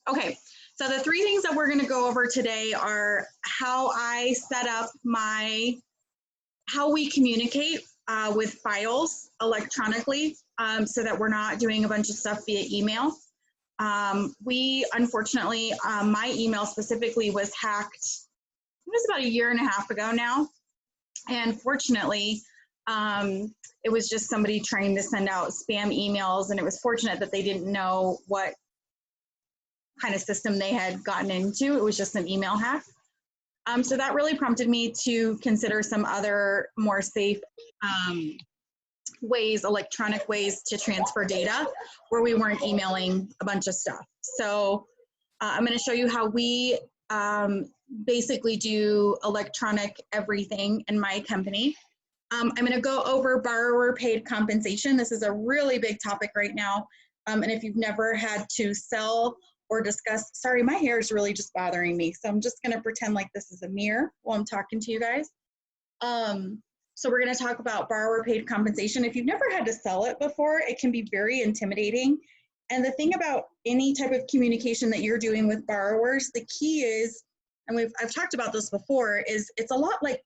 Okay, so the three things that we're going to go over today are how I set up how we communicate with files electronically so that we're not doing a bunch of stuff via email. Unfortunately, my email specifically was hacked, it was about 1.5 years ago now. And fortunately, it was just somebody trying to send out spam emails, and it was fortunate that they didn't know what kind of system they had gotten into. It was just an email hack. So that really prompted me to consider some other more safe ways, electronic ways to transfer data where we weren't emailing a bunch of stuff. So I'm going to show you how we basically do electronic everything in my company. I'm going to go over borrower paid compensation. This is a really big topic right now. And if you've never had to sell or discuss, sorry, my hair is really just bothering me. So I'm just going to pretend like this is a mirror while I'm talking to you guys. So we're going to talk about borrower paid compensation. If you've never had to sell it before, it can be very intimidating. And the thing about any type of communication that you're doing with borrowers, the key is, and I've talked about this before, is it's a lot like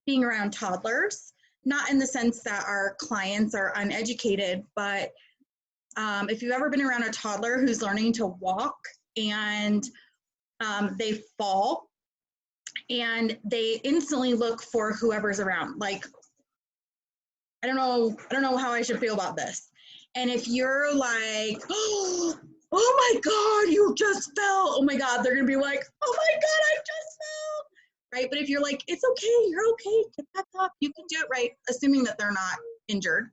being around toddlers, not in the sense that our clients are uneducated, but if you've ever been around a toddler who's learning to walk and they fall and they instantly look for whoever's around, like, I don't know how I should feel about this. And if you're like, oh my God, you just fell. Oh my God, they're gonna be like, oh my God, I just fell. Right? But if you're like, it's okay, you're okay, get back up, you can do it, right? Assuming that they're not injured.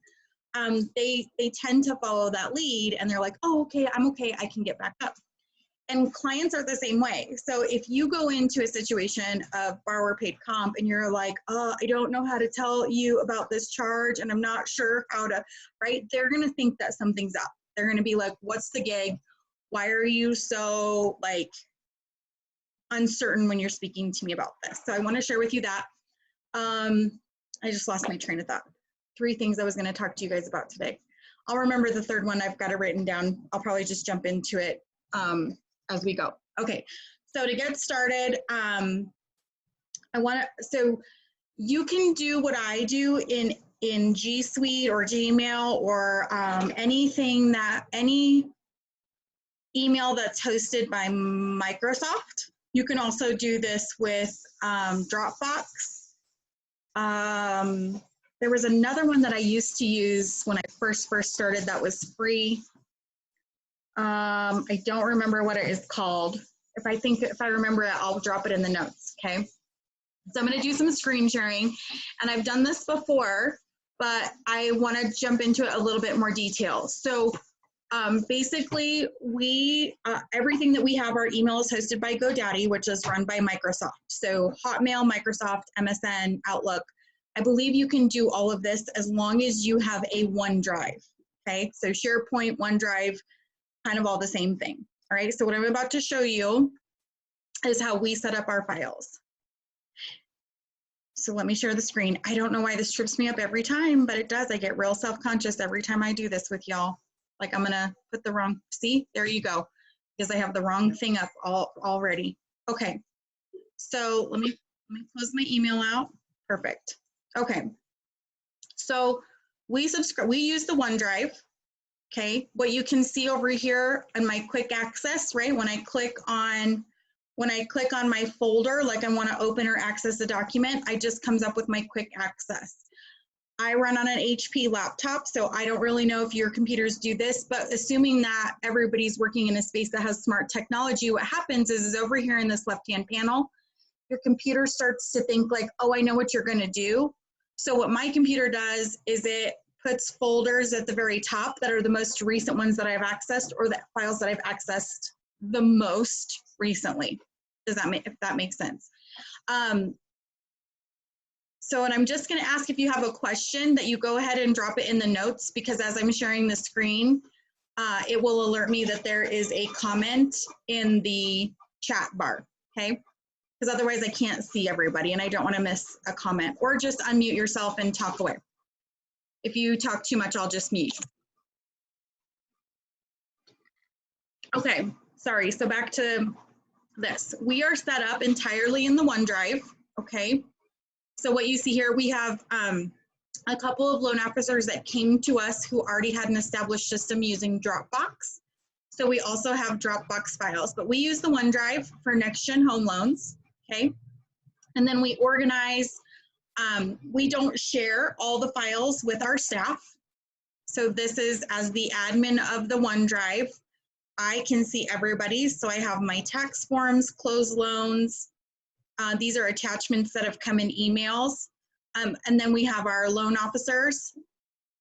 They tend to follow that lead and they're like, oh, okay, I'm okay, I can get back up. And clients are the same way. So if you go into a situation of borrower paid comp and you're like, oh, I don't know how to tell you about this charge and I'm not sure how to, right? They're gonna think that something's up. They're gonna be like, what's the gig? Why are you so like uncertain when you're speaking to me about this? So I wanna share with you that. I just lost my train of thought. 3 things I was gonna talk to you guys about today. I'll remember the third one, I've got it written down. I'll probably just jump into it as we go. Okay, so to get started, so you can do what I do in G Suite or Gmail or any email that's hosted by Microsoft. You can also do this with Dropbox. There was another one that I used to use when I first started that was free. I don't remember what it is called. If I remember it, I'll drop it in the notes, okay? So I'm gonna do some screen sharing, and I've done this before, but I wanna jump into it a little bit more detail. So basically, everything that we have, our email is hosted by GoDaddy, which is run by Microsoft. So Hotmail, Microsoft, MSN, Outlook. I believe you can do all of this as long as you have a OneDrive, okay? So SharePoint, OneDrive, kind of all the same thing. All right, so what I'm about to show you is how we set up our files. So let me share the screen. I don't know why this trips me up every time, but it does. I get real self-conscious every time I do this with y'all. Like I'm gonna put the wrong, see, there you go, because I have the wrong thing up already. Okay, so let me close my email out. Perfect. Okay, so we use the OneDrive. Okay, what you can see over here in my quick access, right? When I click on my folder, like I want to open or access a document, it just comes up with my quick access. I run on an HP laptop, so I don't really know if your computers do this, but assuming that everybody's working in a space that has smart technology, what happens is over here in this left-hand panel, your computer starts to think like, oh, I know what you're going to do. So what my computer does is it puts folders at the very top that are the most recent ones that I've accessed, or the files that I've accessed the most recently. If that makes sense? So, and I'm just going to ask if you have a question that you go ahead and drop it in the notes, because as I'm sharing the screen, it will alert me that there is a comment in the chat bar, okay? Because otherwise I can't see everybody and I don't want to miss a comment. Or just unmute yourself and talk away. If you talk too much, I'll just mute you. Okay, sorry, so back to this. We are set up entirely in the OneDrive, okay? So what you see here, we have a couple of loan officers that came to us who already had an established system using Dropbox. So we also have Dropbox files, but we use the OneDrive for next-gen home loans, okay? And then we organize, we don't share all the files with our staff. So this is, as the admin of the OneDrive, I can see everybody. So I have my tax forms, closed loans. These are attachments that have come in emails. And then we have our loan officers.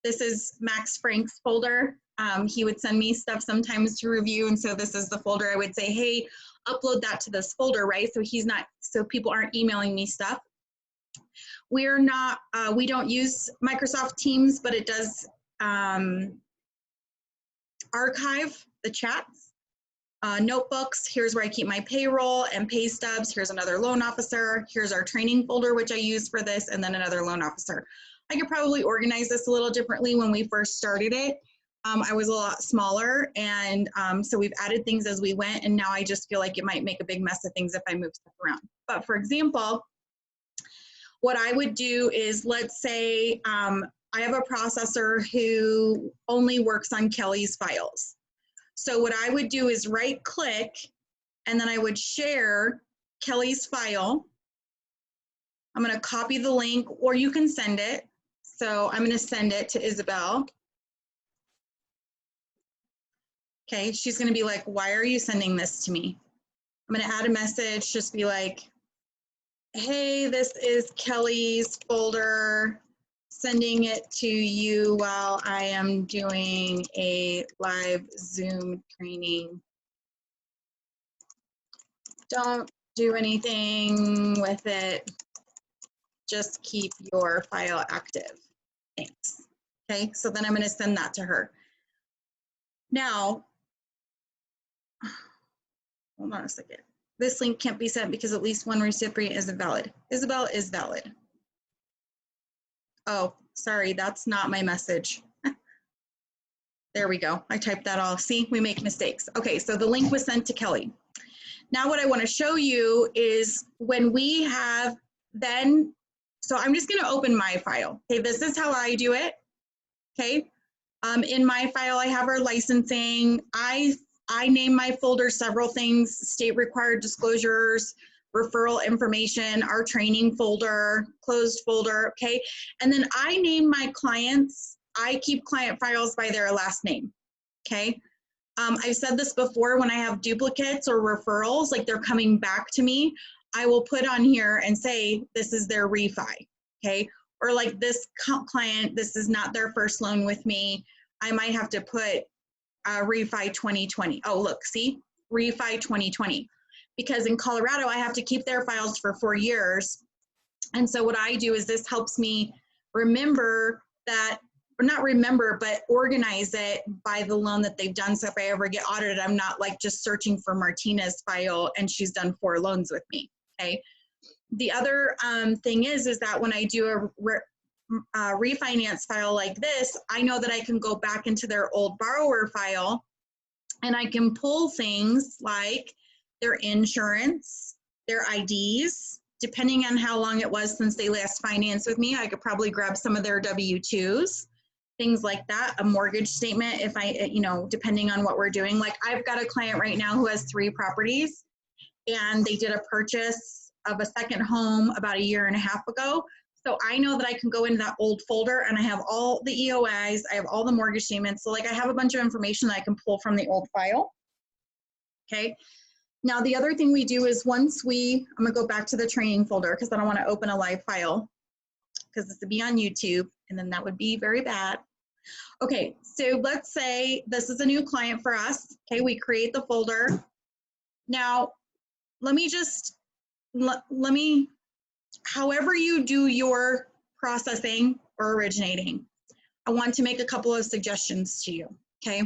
This is Max Frank's folder. He would send me stuff sometimes to review. And so this is the folder I would say, hey, upload that to this folder, right? So so people aren't emailing me stuff. We're not, we don't use Microsoft Teams, but it does archive the chats. Notebooks, here's where I keep my payroll and pay stubs. Here's another loan officer. Here's our training folder, which I use for this, and then another loan officer. I could probably organize this a little differently when we first started it. I was a lot smaller, and so we've added things as we went, and now I just feel like it might make a big mess of things if I move stuff around. But for example, what I would do is, let's say I have a processor who only works on Kelly's files. So what I would do is right click, and then I would share Kelly's file. I'm going to copy the link, or you can send it. So I'm going to send it to Isabel. Okay, she's going to be like, why are you sending this to me? I'm going to add a message, just be like, hey, this is Kelly's folder, sending it to you while I am doing a live Zoom training. Don't do anything with it. Just keep your file active. Thanks. Okay, so then I'm going to send that to her. Now, hold on a second. This link can't be sent because at least one recipient isn't valid. Isabel is valid. Oh, sorry, that's not my message. There we go. I typed that off. See, we make mistakes. Okay, so the link was sent to Kelly. Now what I want to show you is when we have then, so I'm just going to open my file. Okay, this is how I do it. Okay, in my file, I have our licensing. I name my folder several things: state required disclosures, referral information, our training folder, closed folder. Okay, and then I name my clients. I keep client files by their last name. Okay. I've said this before, when I have duplicates or referrals, like they're coming back to me, I will put on here and say, this is their refi, okay? Or like this client, this is not their first loan with me. I might have to put refi 2020. Oh, look, see, refi 2020. Because in Colorado, I have to keep their files for 4 years. And so what I do is this helps me remember that, or not remember, but organize it by the loan that they've done. So if I ever get audited, I'm not like just searching for Martina's file and she's done 4 loans with me, okay? The other thing is that when I do a refinance file like this, I know that I can go back into their old borrower file and I can pull things like their insurance, their IDs, depending on how long it was since they last financed with me. I could probably grab some of their W-2s, things like that, a mortgage statement if I, you know, depending on what we're doing. Like I've got a client right now who has 3 properties and they did a purchase of a second home about 1.5 years ago. So I know that I can go into that old folder and I have all the EOIs, I have all the mortgage statements. So like I have a bunch of information that I can pull from the old file, okay? Now the other thing we do is I'm gonna go back to the training folder because I don't want to open a live file because this would be on YouTube and then that would be very bad. Okay, so let's say this is a new client for us. Okay, we create the folder. Now, however you do your processing or originating, I want to make a couple of suggestions to you, okay?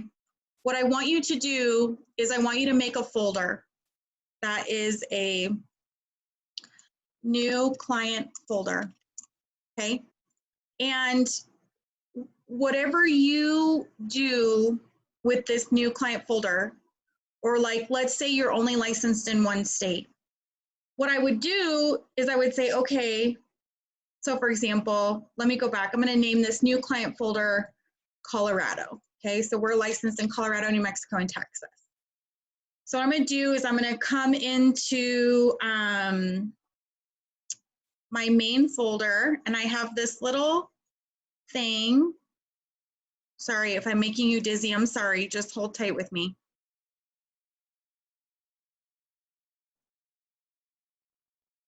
What I want you to do is I want you to make a folder that is a new client folder, okay? And whatever you do with this new client folder, Or like, let's say you're only licensed in one state. What I would do is I would say, okay, so for example, let me go back. I'm going to name this new client folder Colorado. Okay, so we're licensed in Colorado, New Mexico, and Texas. So what I'm going to do is I'm going to come into my main folder, and I have this little thing. Sorry if I'm making you dizzy. I'm sorry. Just hold tight with me.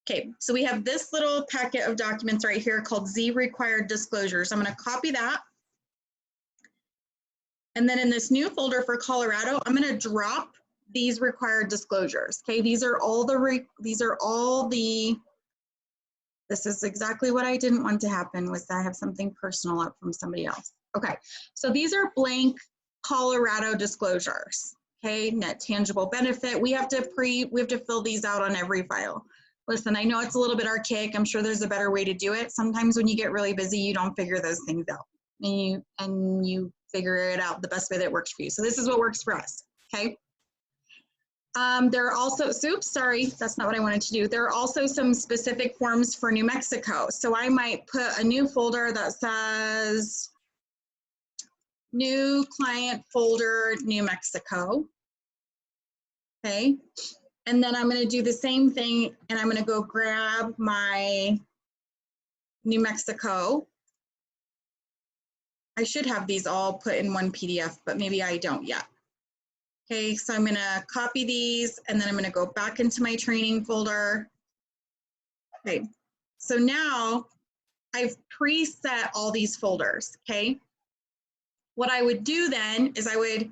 Okay, so we have this little packet of documents right here called Z required disclosures. I'm going to copy that. And then in this new folder for Colorado, I'm going to drop these required disclosures. Okay, this is exactly what I didn't want to happen, was that I have something personal up from somebody else. Okay, so these are blank Colorado disclosures. Okay, net tangible benefit. We have to fill these out on every file. Listen, I know it's a little bit archaic. I'm sure there's a better way to do it. Sometimes when you get really busy, you don't figure those things out, and you figure it out the best way that works for you. So this is what works for us. Okay. There are also, oops, sorry, that's not what I wanted to do. There are also some specific forms for New Mexico. So I might put a new folder that says new client folder, New Mexico. Okay. And then I'm going to do the same thing, and I'm going to go grab my New Mexico. I should have these all put in one PDF, but maybe I don't yet. Okay, so I'm going to copy these, and then I'm going to go back into my training folder. Okay, so now I've preset all these folders. Okay, what I would do then is I would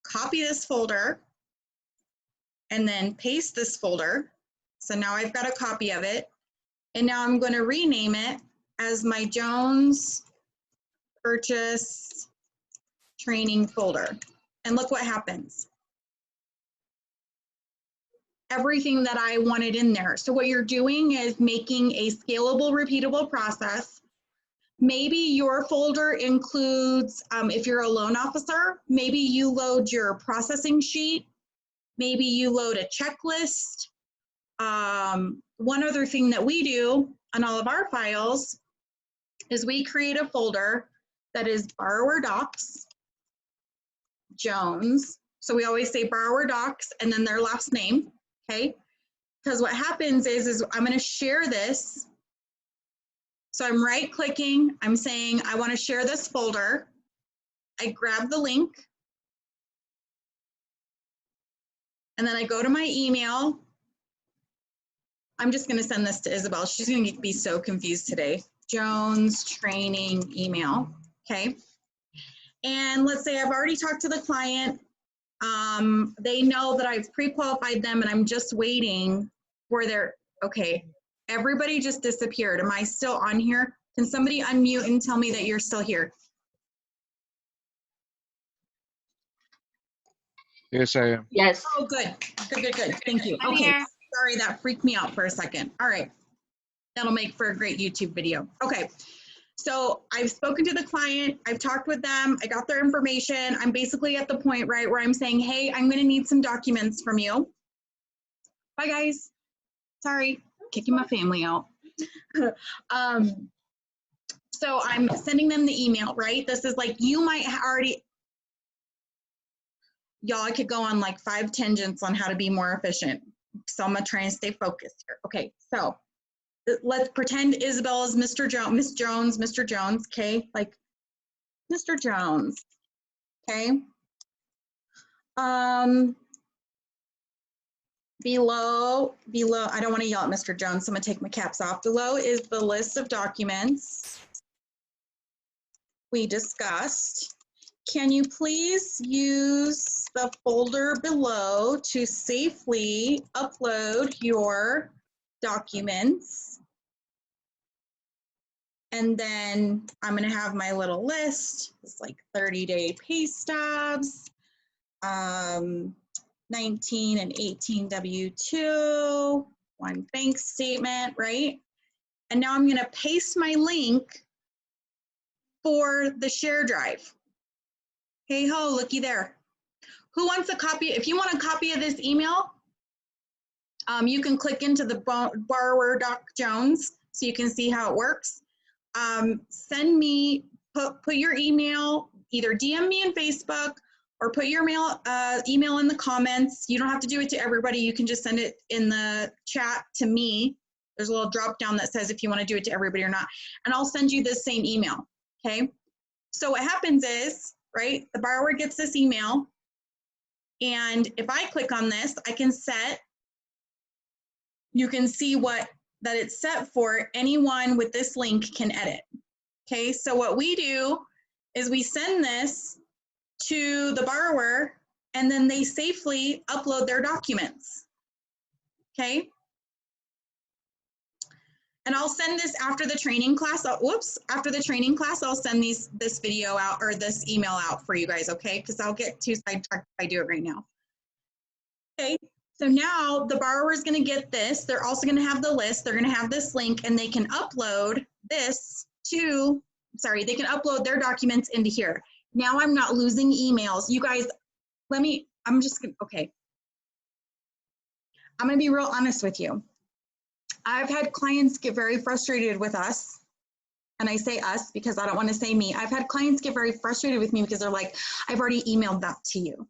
copy this folder and then paste this folder. So now I've got a copy of it, and now I'm going to rename it as my Jones Purchase Training folder. And look what happens. Everything that I wanted in there. So what you're doing is making a scalable, repeatable process. Maybe your folder includes, if you're a loan officer, maybe you load your processing sheet. Maybe you load a checklist. One other thing that we do on all of our files is we create a folder that is borrower docs, Jones. So we always say borrower docs and then their last name, okay? Because what happens is I'm going to share this. So I'm right clicking, I'm saying I want to share this folder. I grab the link, and then I go to my email. I'm just going to send this to Isabel. She's going to be so confused today. Jones training email, okay? And let's say I've already talked to the client. They know that I've pre-qualified them, and I'm just waiting for their, okay, everybody just disappeared. Am I still on here? Can somebody unmute and tell me that you're still here? Yes, I am. Yes. Oh, good. Good. Thank you. I'm Okay. here. Sorry, that freaked me out for a second. All right. That'll make for a great YouTube video. Okay. So I've spoken to the client. I've talked with them. I got their information. I'm basically at the point, right, where I'm saying, hey, I'm going to need some documents from you. Bye, guys. Sorry, kicking my family out. So I'm sending them the email, right? This is like, you might already, y'all, I could go on like 5 tangents on how to be more efficient. So I'm gonna try and stay focused here. Okay, so let's pretend Isabel is Mr. Jones, Miss Jones, Mr. Jones, okay? Like Mr. Jones, okay? Below, I don't want to yell at Mr. Jones, so I'm gonna take my caps off. Below is the list of documents we discussed. Can you please use the folder below to safely upload your documents? And then I'm gonna have my little list. It's like 30-day pay stubs, 19 and 18 W-2, 1 bank statement, right? And now I'm gonna paste my link for the share drive. Hey ho, looky there. Who wants a copy? If you want a copy of this email, you can click into the borrower Doc Jones so you can see how it works. Send me, put your email, either DM me on Facebook or put your email in the comments. You don't have to do it to everybody. You can just send it in the chat to me. There's a little drop down that says if you want to do it to everybody or not. And I'll send you this same email, okay? So what happens is, right, the borrower gets this email. And if I click on this, I can set, you can see that it's set for. Anyone with this link can edit. Okay, so what we do is we send this to the borrower and then they safely upload their documents. Okay. And I'll send this after the training class. After the training class, I'll send this video out or this email out for you guys, okay? Because I'll get too sidetracked if I do it right now. Okay, so now the borrower is going to get this. They're also going to have the list. They're going to have this link and they can upload this to, sorry, they can upload their documents into here. Now I'm not losing emails. You guys, I'm just going to, okay. I'm going to be real honest with you. I've had clients get very frustrated with us, and I say us because I don't want to say me. I've had clients get very frustrated with me because they're like, I've already emailed that to you.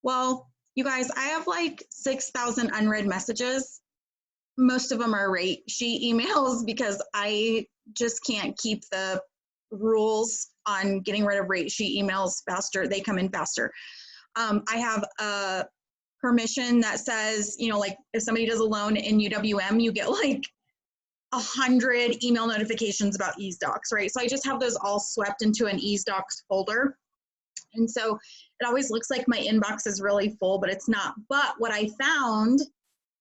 Well, you guys, I have like 6,000 unread messages. Most of them are rate sheet emails because I just can't keep the rules on getting rid of rate sheet emails faster. They come in faster. I have a permission that says, you know, like if somebody does a loan in UWM, you get like 100 email notifications about easedocs, right? So I just have those all swept into an easedocs folder. And so it always looks like my inbox is really full, but it's not. But what I found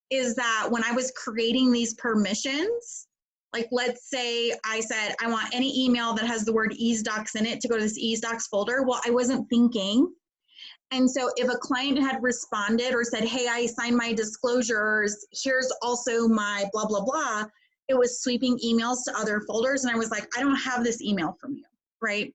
is that when I was creating these permissions, like let's say I said, I want any email that has the word easedocs in it to go to this easedocs folder. Well, I wasn't thinking. And so if a client had responded or said, hey, I signed my disclosures, here's also my blah, blah, blah, it was sweeping emails to other folders. And I was like, I don't have this email from you, right?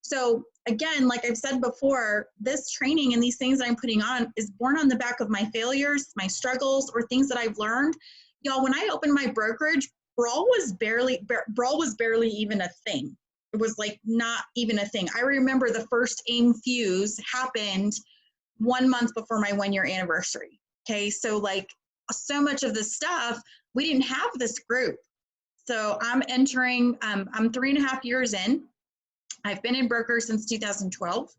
So again, like I've said before, this training and these things that I'm putting on is born on the back of my failures, my struggles, or things that I've learned. Y'all, when I opened my brokerage, Brawl was barely even a thing. It was like not even a thing. I remember the first AIM fuse happened 1 month before my 1 year anniversary. Okay, so like so much of this stuff, we didn't have this group. So I'm entering, I'm 3.5 years in. I've been in broker since 2012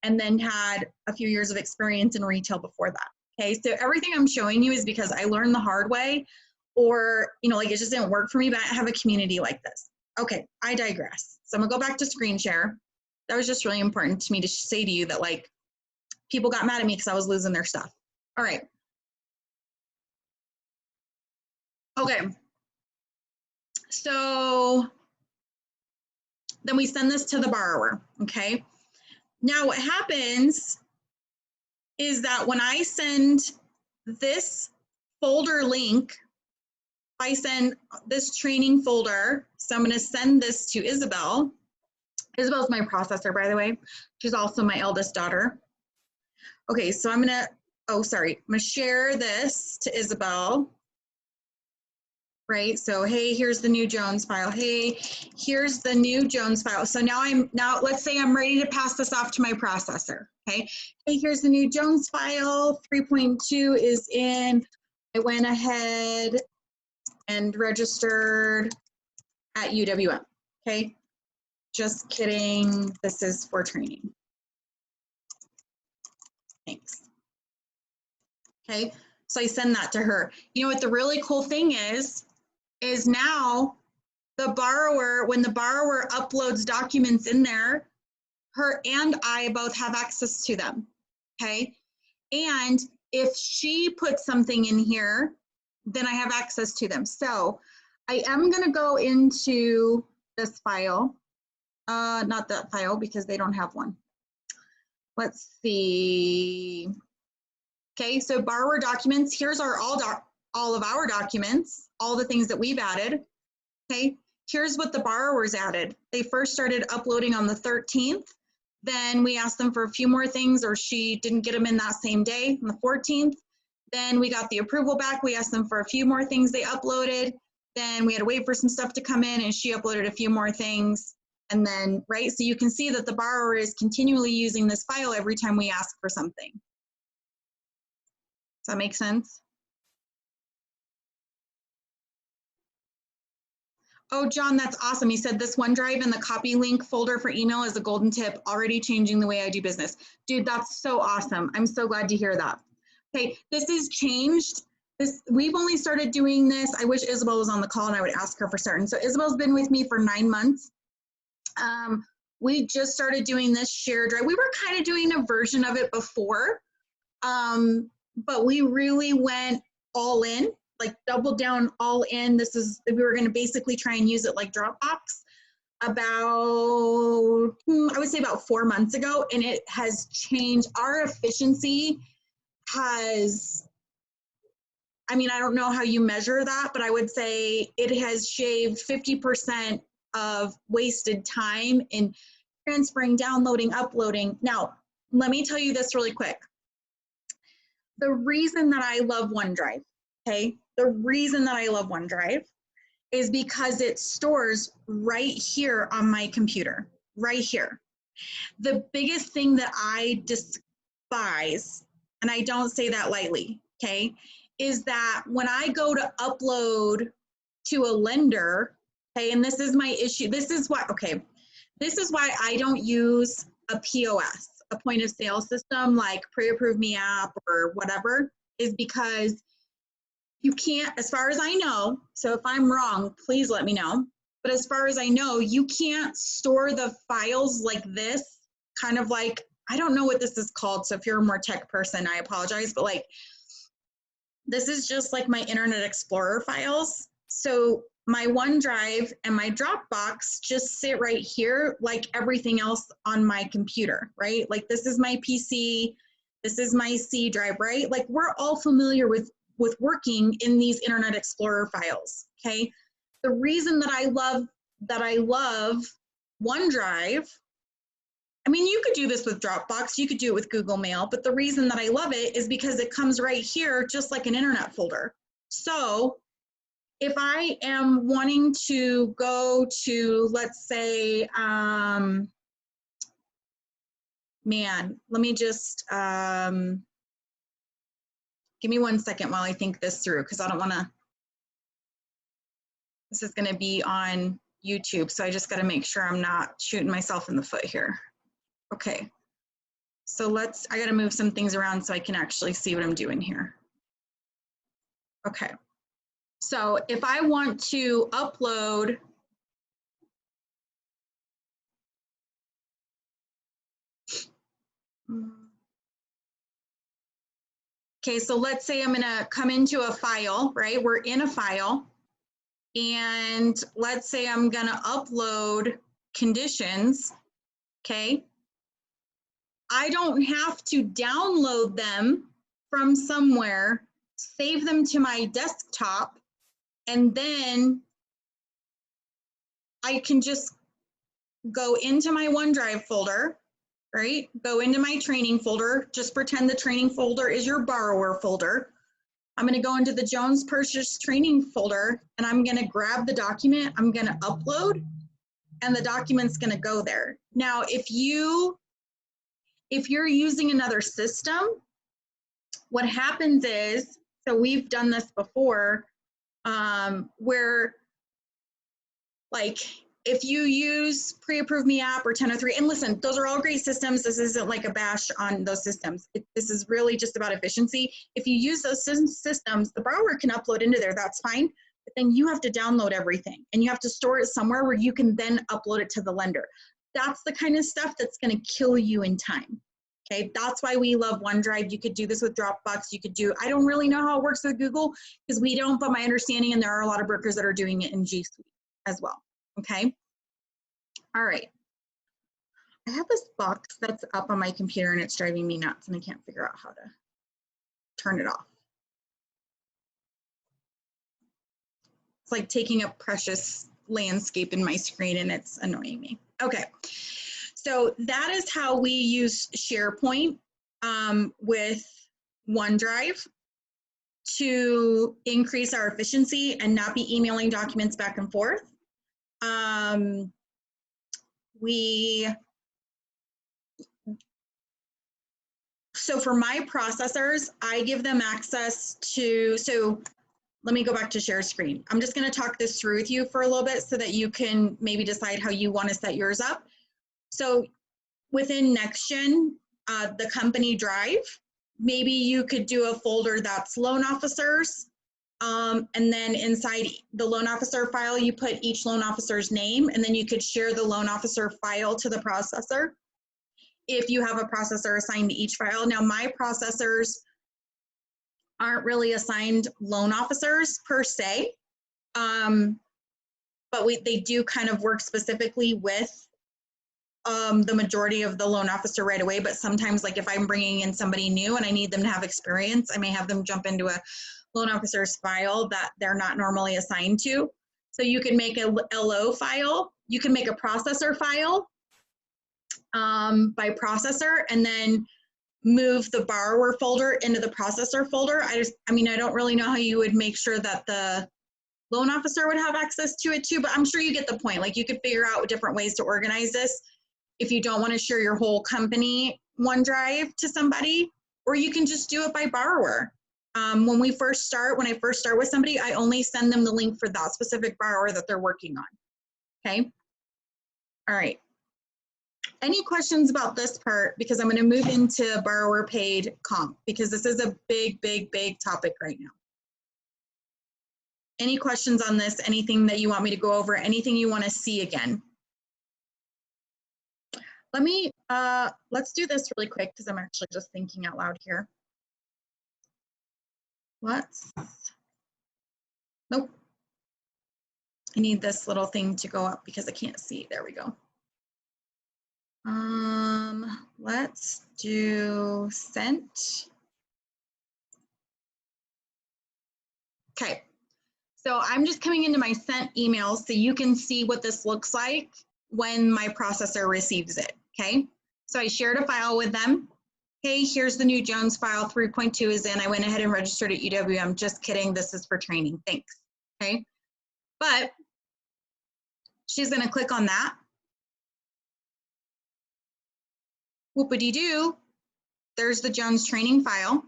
and then had a few years of experience in retail before that. Okay, so everything I'm showing you is because I learned the hard way or, you know, like it just didn't work for me, but I have a community like this. Okay, I digress. So I'm gonna go back to screen share. That was just really important to me to say to you that like people got mad at me because I was losing their stuff. All right. Okay. So then we send this to the borrower, okay? Now what happens is that when I send this folder link, I send this training folder, so I'm gonna send this to Isabel. Isabel's my processor, by the way. She's also my eldest daughter. Okay, so I'm gonna, I'm gonna share this to Isabel. Right, so hey, here's the new Jones file. Hey, here's the new Jones file. So now let's say I'm ready to pass this off to my processor, okay? Hey, here's the new Jones file, 3.2 is in. I went ahead and registered at UWM, okay? Just kidding, this is for training. Thanks. Okay, so I send that to her. You know what the really cool thing is now the borrower, when the borrower uploads documents in there, her and I both have access to them, okay? And if she puts something in here, then I have access to them. So I am gonna go into this file, not that file because they don't have one. Let's see. Okay, so borrower documents, here's our all of our documents, all the things that we've added. Okay, here's what the borrowers added. They first started uploading on the 13th. Then we asked them for a few more things, or she didn't get them in that same day, on the 14th. Then we got the approval back. We asked them for a few more things they uploaded. Then we had to wait for some stuff to come in, and she uploaded a few more things. And then, right, so you can see that the borrower is continually using this file every time we ask for something. Does that make sense? Oh, John, that's awesome. He said this OneDrive and the copy link folder for email is a golden tip, already changing the way I do business. Dude, that's so awesome. I'm so glad to hear that. Okay, this is changed. We've only started doing this. I wish Isabel was on the call and I would ask her for certain. So Isabel's been with me for 9 months. We just started doing this share drive. We were kind of doing a version of it before, but we really went all in, like doubled down all in. We were going to basically try and use it like Dropbox about, I would say about 4 months ago, and it has changed. Our efficiency has, I mean, I don't know how you measure that, but I would say it has shaved 50% of wasted time in transferring, downloading, uploading. Now, let me tell you this really quick. The reason that I love OneDrive, okay, the reason that I love OneDrive is because it stores right here on my computer, right here. The biggest thing that I despise, and I don't say that lightly, okay, is that when I go to upload to a lender, okay, and this is my issue, this is why I don't use a POS, a point of sale system like Pre-Approve Me app or whatever, is because you can't, as far as I know, so if I'm wrong, please let me know, but as far as I know, you can't store the files like this, kind of like, I don't know what this is called, so if you're a more tech person, I apologize, but like, this is just like my Internet Explorer files. So my OneDrive and my Dropbox just sit right here like everything else on my computer, right? Like this is my PC, this is my C drive, right? Like we're all familiar with working in these Internet Explorer files, okay? The reason that I love OneDrive, I mean, you could do this with Dropbox, you could do it with Google Mail, but the reason that I love it is because it comes right here, just like an internet folder. So if I am wanting to go to, let's say, man, let me just, give me 1 second while I think this through, because I don't want to, this is going to be on YouTube, so I just got to make sure I'm not shooting myself in the foot here. Okay, so I got to move some things around so I can actually see what I'm doing here. Okay, so if I want to upload, okay, so let's say I'm gonna come into a file, right? We're in a file, and let's say I'm gonna upload conditions, okay? I don't have to download them from somewhere, save them to my desktop, and then I can just go into my OneDrive folder, right? Go into my training folder, just pretend the training folder is your borrower folder. I'm gonna go into the Jones Purchase training folder, and I'm gonna grab the document, I'm gonna upload, and the document's gonna go there. Now, if you're using another system, what happens is, so we've done this before, where like if you use Pre-Approve Me app or 1003, and listen, those are all great systems. This isn't like a bash on those systems. This is really just about efficiency. If you use those systems, the borrower can upload into there, that's fine, but then you have to download everything and you have to store it somewhere where you can then upload it to the lender. That's the kind of stuff that's gonna kill you in time. Okay, that's why we love OneDrive. You could do this with Dropbox. You could do, I don't really know how it works with Google because we don't, but my understanding, and there are a lot of brokers that are doing it in G Suite as well. Okay, all right. I have this box that's up on my computer and it's driving me nuts and I can't figure out how to turn it off. It's like taking up precious landscape in my screen and it's annoying me. Okay, So that is how we use Sharepoint with OneDrive to increase our efficiency and not be emailing documents back and forth. So for my processors, I give them access to, so let me go back to share screen. I'm just going to talk this through with you for a little bit so that you can maybe decide how you want to set yours up. So within NextGen, the company drive, maybe you could do a folder that's loan officers. And then inside the loan officer file, you put each loan officer's name, and then you could share the loan officer file to the processor if you have a processor assigned to each file. Now, my processors aren't really assigned loan officers per se, but they do kind of work specifically with the majority of the loan officer right away. But sometimes, like if I'm bringing in somebody new and I need them to have experience, I may have them jump into a loan officer's file that they're not normally assigned to. So you can make a LO file, you can make a processor file by processor, and then move the borrower folder into the processor folder. I don't really know how you would make sure that the loan officer would have access to it too, but I'm sure you get the point. Like you could figure out different ways to organize this if you don't want to share your whole company OneDrive to somebody, or you can just do it by borrower. When I first start with somebody, I only send them the link for that specific borrower that they're working on. Okay. All right. Any questions about this part? Because I'm going to move into borrower paid comp, because this is a big, big, big topic right now. Any questions on this? Anything that you want me to go over? Anything you want to see again? Let's do this really quick because I'm actually just thinking out loud here. Nope. I need this little thing to go up because I can't see. There we go. Let's do sent. Okay. So I'm just coming into my sent emails so you can see what this looks like when my processor receives it. Okay. So I shared a file with them. Hey, here's the new Jones file, 3.2 is in. I went ahead and registered at UWM. Just kidding, this is for training, thanks. Okay, but she's gonna click on that. Whoopity-doo, there's the Jones training file.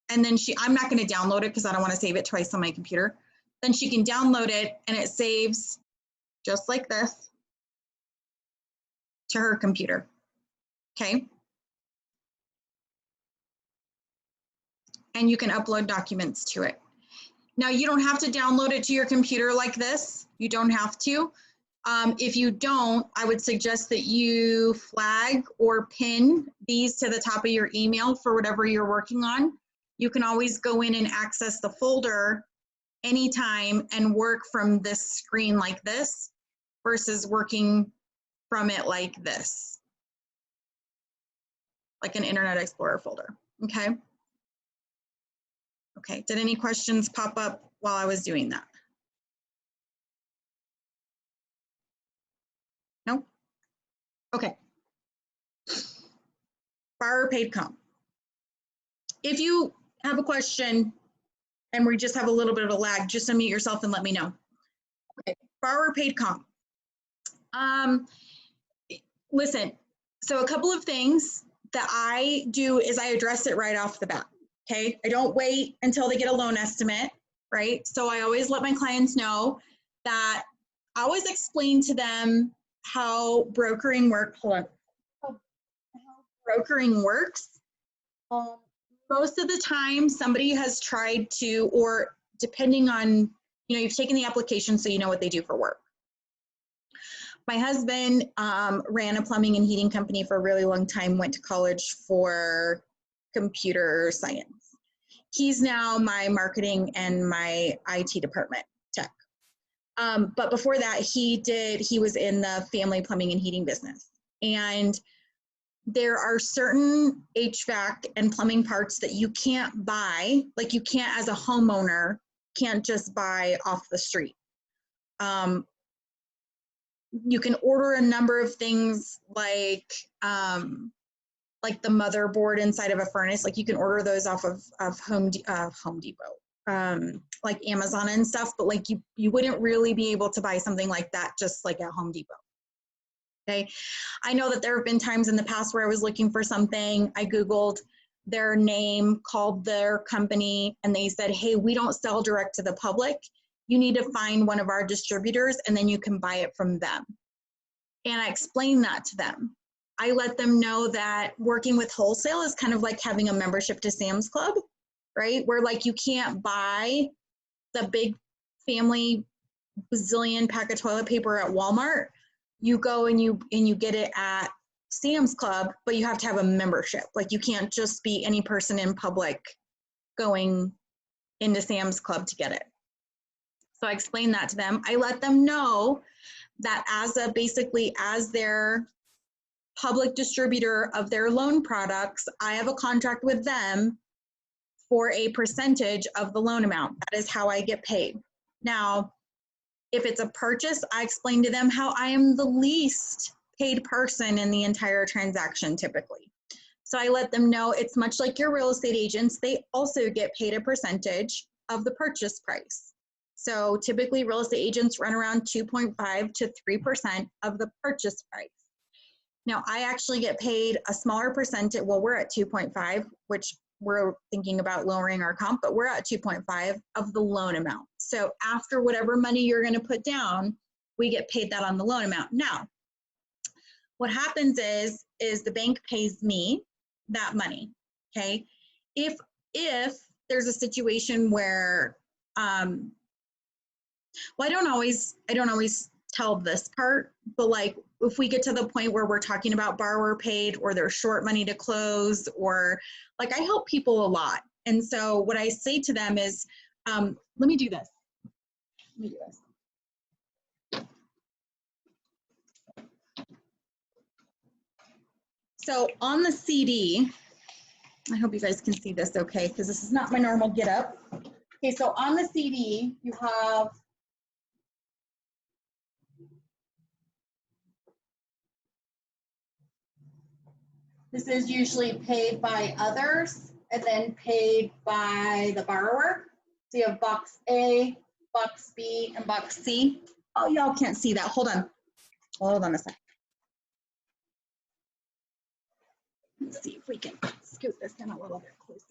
And then I'm not gonna download it because I don't wanna save it twice on my computer. Then she can download it and it saves just like this to her computer, okay? And you can upload documents to it. Now, you don't have to download it to your computer like this. You don't have to. If you don't, I would suggest that you flag or pin these to the top of your email for whatever you're working on. You can always go in and access the folder anytime and work from this screen like this versus working from it like this, like an Internet Explorer folder, okay? Okay, did any questions pop up while I was doing that? No? Okay. Borrower paid comp. If you have a question and we just have a little bit of a lag, just unmute yourself and let me know. Okay, borrower paid comp. Listen, so a couple of things that I do is I address it right off the bat. Okay, I don't wait until they get a loan estimate, right? So I always let my clients know that I always explain to them how brokering works. Hold on. How brokering works. Most of the time, somebody has tried to, or depending on, you've taken the application, so you know what they do for work. My husband ran a plumbing and heating company for a really long time, went to college for computer science. He's now my marketing and my IT department tech. But before that, he was in the family plumbing and heating business. And there are certain HVAC and plumbing parts that you can't buy, like you can't as a homeowner, can't just buy off the street. You can order a number of things like the motherboard inside of a furnace. Like you can order those off of Home Depot, like Amazon and stuff, but like you wouldn't really be able to buy something like that just like at Home Depot. Okay, I know that there have been times in the past where I was looking for something, I Googled their name, called their company, and they said, hey, we don't sell direct to the public. You need to find one of our distributors and then you can buy it from them. And I explained that to them. I let them know that working with wholesale is kind of like having a membership to Sam's Club, right? Where like you can't buy the big family bazillion pack of toilet paper at Walmart. You go and you get it at Sam's Club, but you have to have a membership. Like you can't just be any person in public going into Sam's Club to get it. So I explained that to them. I let them know that basically as their public distributor of their loan products, I have a contract with them for a percentage of the loan amount. That is how I get paid. Now, if it's a purchase, I explain to them how I am the least paid person in the entire transaction typically. So I let them know it's much like your real estate agents. They also get paid a percentage of the purchase price. So typically real estate agents run around 2.5 to 3% of the purchase price. Now I actually get paid a smaller percentage. Well, we're at 2.5, which we're thinking about lowering our comp, but we're at 2.5 of the loan amount. So after whatever money you're going to put down, we get paid that on the loan amount. Now, what happens is the bank pays me that money, okay? If there's a situation where, well, I don't always tell this part, but like if we get to the point where we're talking about borrower paid or they're short money to close, or like I help people a lot. And so what I say to them is, let me do this. So on the CD, I hope you guys can see this okay, because this is not my normal get up. Okay, so on the CD, you have this is usually paid by others and then paid by the borrower. So you have box A, box B, and box C. Oh, y'all can't see that. Hold on a second. Let's see if we can scoot this in a little bit closer.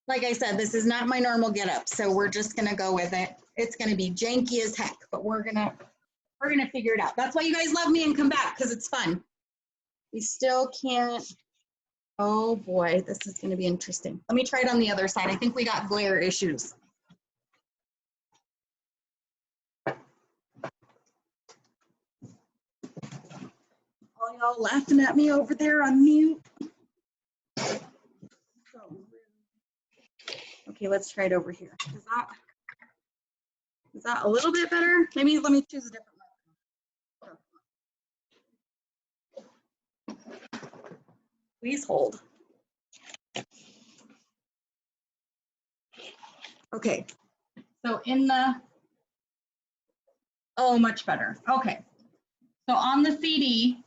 Like I said, this is not my normal get up, so we're just gonna go with it. It's gonna be janky as heck, but we're gonna figure it out. That's why you guys love me and come back, because it's fun. We still can't, oh boy, this is gonna be interesting. Let me try it on the other side. I think we got glare issues. All y'all laughing at me over there on mute. Okay, let's try it over here. Is that a little bit better? Maybe let me choose a different microphone. Please hold. Okay, so oh, much better. Okay, so on the CD,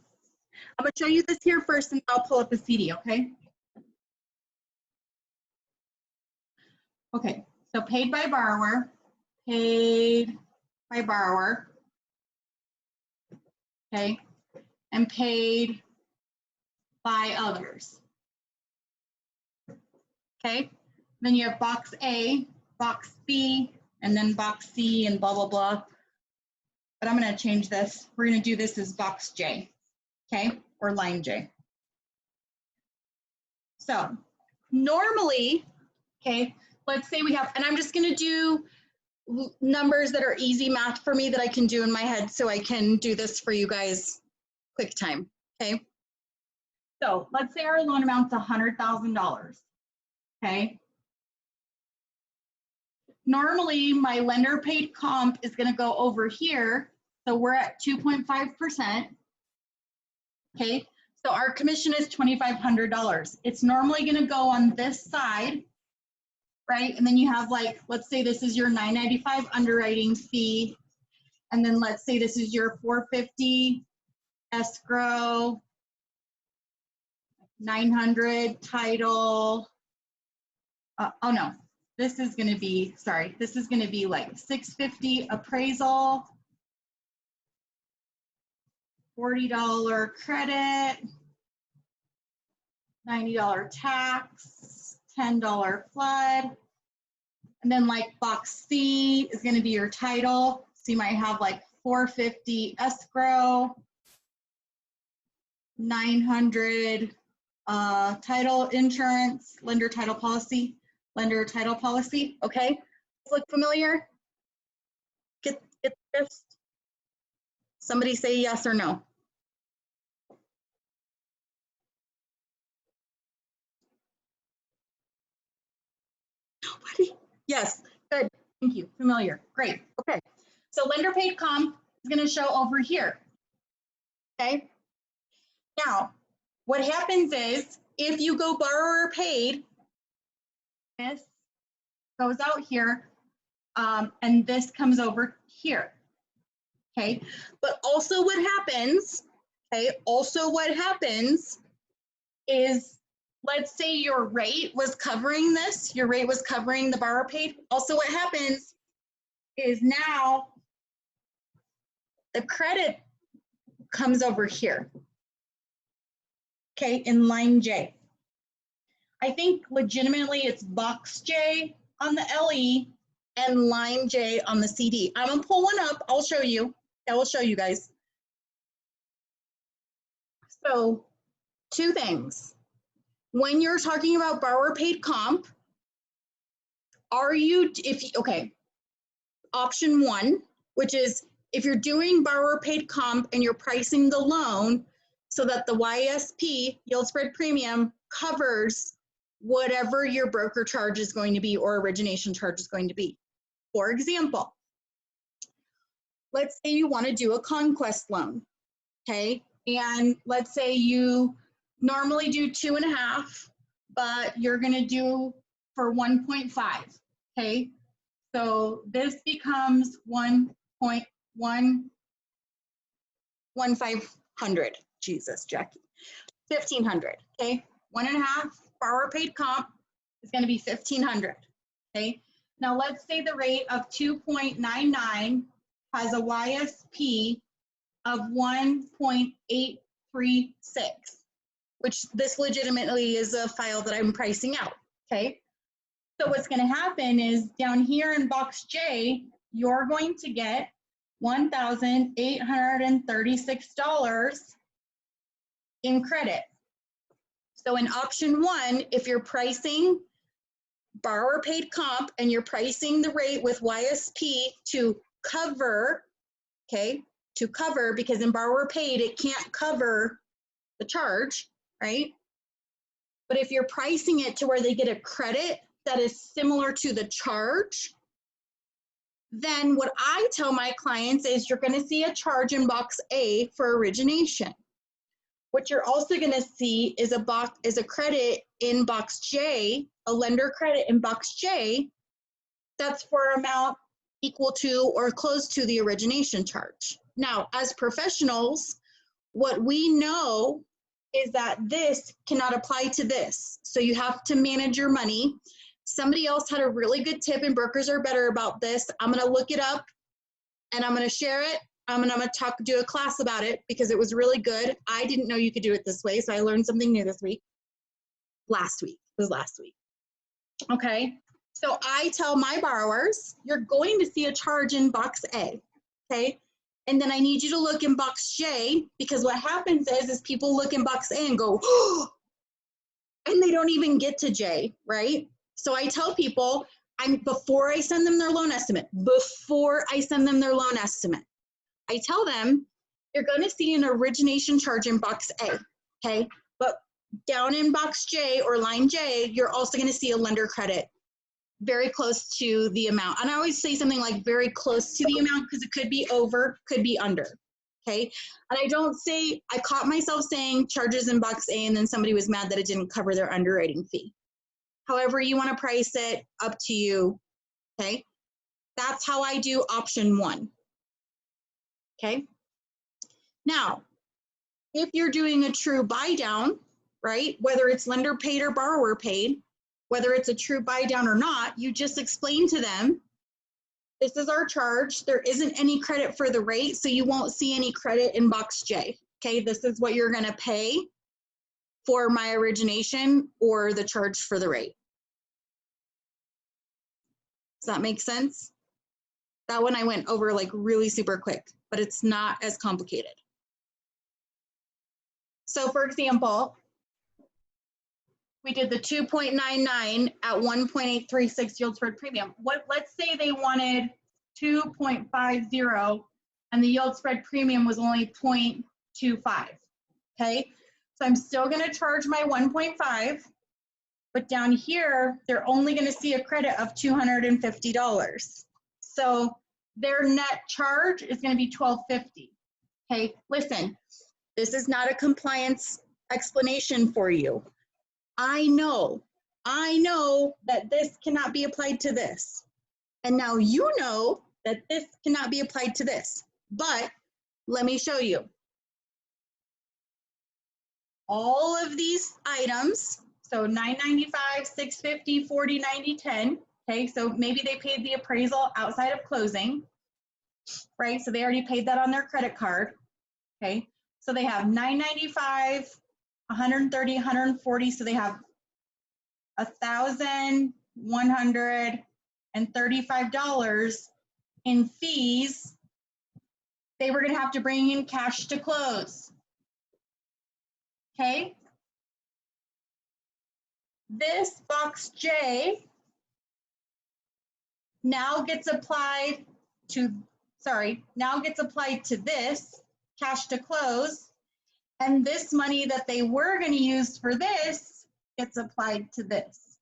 I'm gonna show you this here first and I'll pull up the CD, okay? Okay, so paid by borrower, okay, and paid by others, okay? Then you have box A, box B, and then box C and blah, blah, blah. But I'm gonna change this. We're gonna do this as box J, okay, or line J. So normally, okay, let's say we have, and I'm just gonna do numbers that are easy math for me that I can do in my head so I can do this for you guys quick time, okay? So let's say our loan amount's $100,000, okay? Normally my lender paid comp is gonna go over here, so we're at 2.5%, okay? So our commission is $2,500. It's normally gonna go on this side, right? And then you have like, let's say this is your $995 underwriting fee, And then let's say this is your 450 escrow, 900 title. Oh no, this is going to be, sorry, this is going to be like 650 appraisal, $40 credit, $90 tax, $10 flood. And then like box C is going to be your title. So you might have like 450 escrow, 900 title insurance, lender title policy. Okay, look familiar? Get the gist? Somebody say yes or no. Nobody? Yes, good. Thank you. Familiar. Great. Okay. So lender paid comp is going to show over here. Okay. Now, what happens is if you go borrower paid, this goes out here, and this comes over here. Okay. But also what happens, is, let's say your rate was covering this, your rate was covering the borrower paid. Also what happens is now the credit comes over here, okay, in line J. I think legitimately it's box J on the LE and line J on the CD. I'm gonna pull one up, I'll show you. I will show you guys. So two things. When you're talking about borrower paid comp, okay, option one, which is if you're doing borrower paid comp and you're pricing the loan so that the YSP, yield spread premium, covers whatever your broker charge is going to be or origination charge is going to be. For example, let's say you want to do a conquest loan, okay? And let's say you normally do 2.5, but you're going to do for 1.5, okay? So this becomes 1.1500. Jesus, Jackie. 1,500, okay? 1.5 borrower paid comp is going to be 1,500, okay? Now let's say the rate of 2.99 has a YSP of 1.836, which this legitimately is a file that I'm pricing out, okay? So what's going to happen is down here in box J, you're going to get $1,836 in credit. So in option one, if you're pricing borrower paid comp and you're pricing the rate with YSP to cover, okay, to cover, because in borrower paid, it can't cover the charge, right? But if you're pricing it to where they get a credit that is similar to the charge, then what I tell my clients is you're going to see a charge in box A for origination. What you're also going to see is a credit in box J, a lender credit in box J, that's for amount equal to or close to the origination charge. Now, as professionals, what we know is that this cannot apply to this. So you have to manage your money. Somebody else had a really good tip, and brokers are better about this. I'm going to look it up and I'm going to share it. I'm going to do a class about it because it was really good. I didn't know you could do it this way, so I learned something new this week. Last week. Okay, so I tell my borrowers, you're going to see a charge in box A, okay? And then I need you to look in box J, because what happens is people look in box A and go, oh, and they don't even get to J, right? So I tell people, before I send them their loan estimate, I tell them, you're going to see an origination charge in box A, okay? But down in box J or line J, you're also going to see a lender credit very close to the amount. And I always say something like very close to the amount because it could be over, could be under, okay? And I caught myself saying charges in box A and then somebody was mad that it didn't cover their underwriting fee. However you want to price it, up to you, okay? That's how I do option one. okay? Now, if you're doing a true buy down, right, whether it's lender paid or borrower paid, whether it's a true buy down or not, you just explain to them, this is our charge. There isn't any credit for the rate, so you won't see any credit in box J. Okay, this is what you're gonna pay for my origination or the charge for the rate. Does that make sense? That one I went over like really super quick, but it's not as complicated. So for example, we did the 2.99 at 1.836 yield spread premium. Let's say they wanted 2.50 and the yield spread premium was only 0.25, okay? So I'm still gonna charge my 1.5, but down here, they're only gonna see a credit of $250. So their net charge is gonna be $1,250, okay? Listen, this is not a compliance explanation for you. I know that this cannot be applied to this. And now you know that this cannot be applied to this, but let me show you. All of these items, so $995, $650, $40, $90, $10, okay, so maybe they paid the appraisal outside of closing, right? So they already paid that on their credit card, okay? So they have $995, $130, $140, so they have $1,135 in fees. They were going to have to bring in cash to close. Okay. This box J now gets applied to, this cash to close. And this money that they were going to use for this gets applied to this.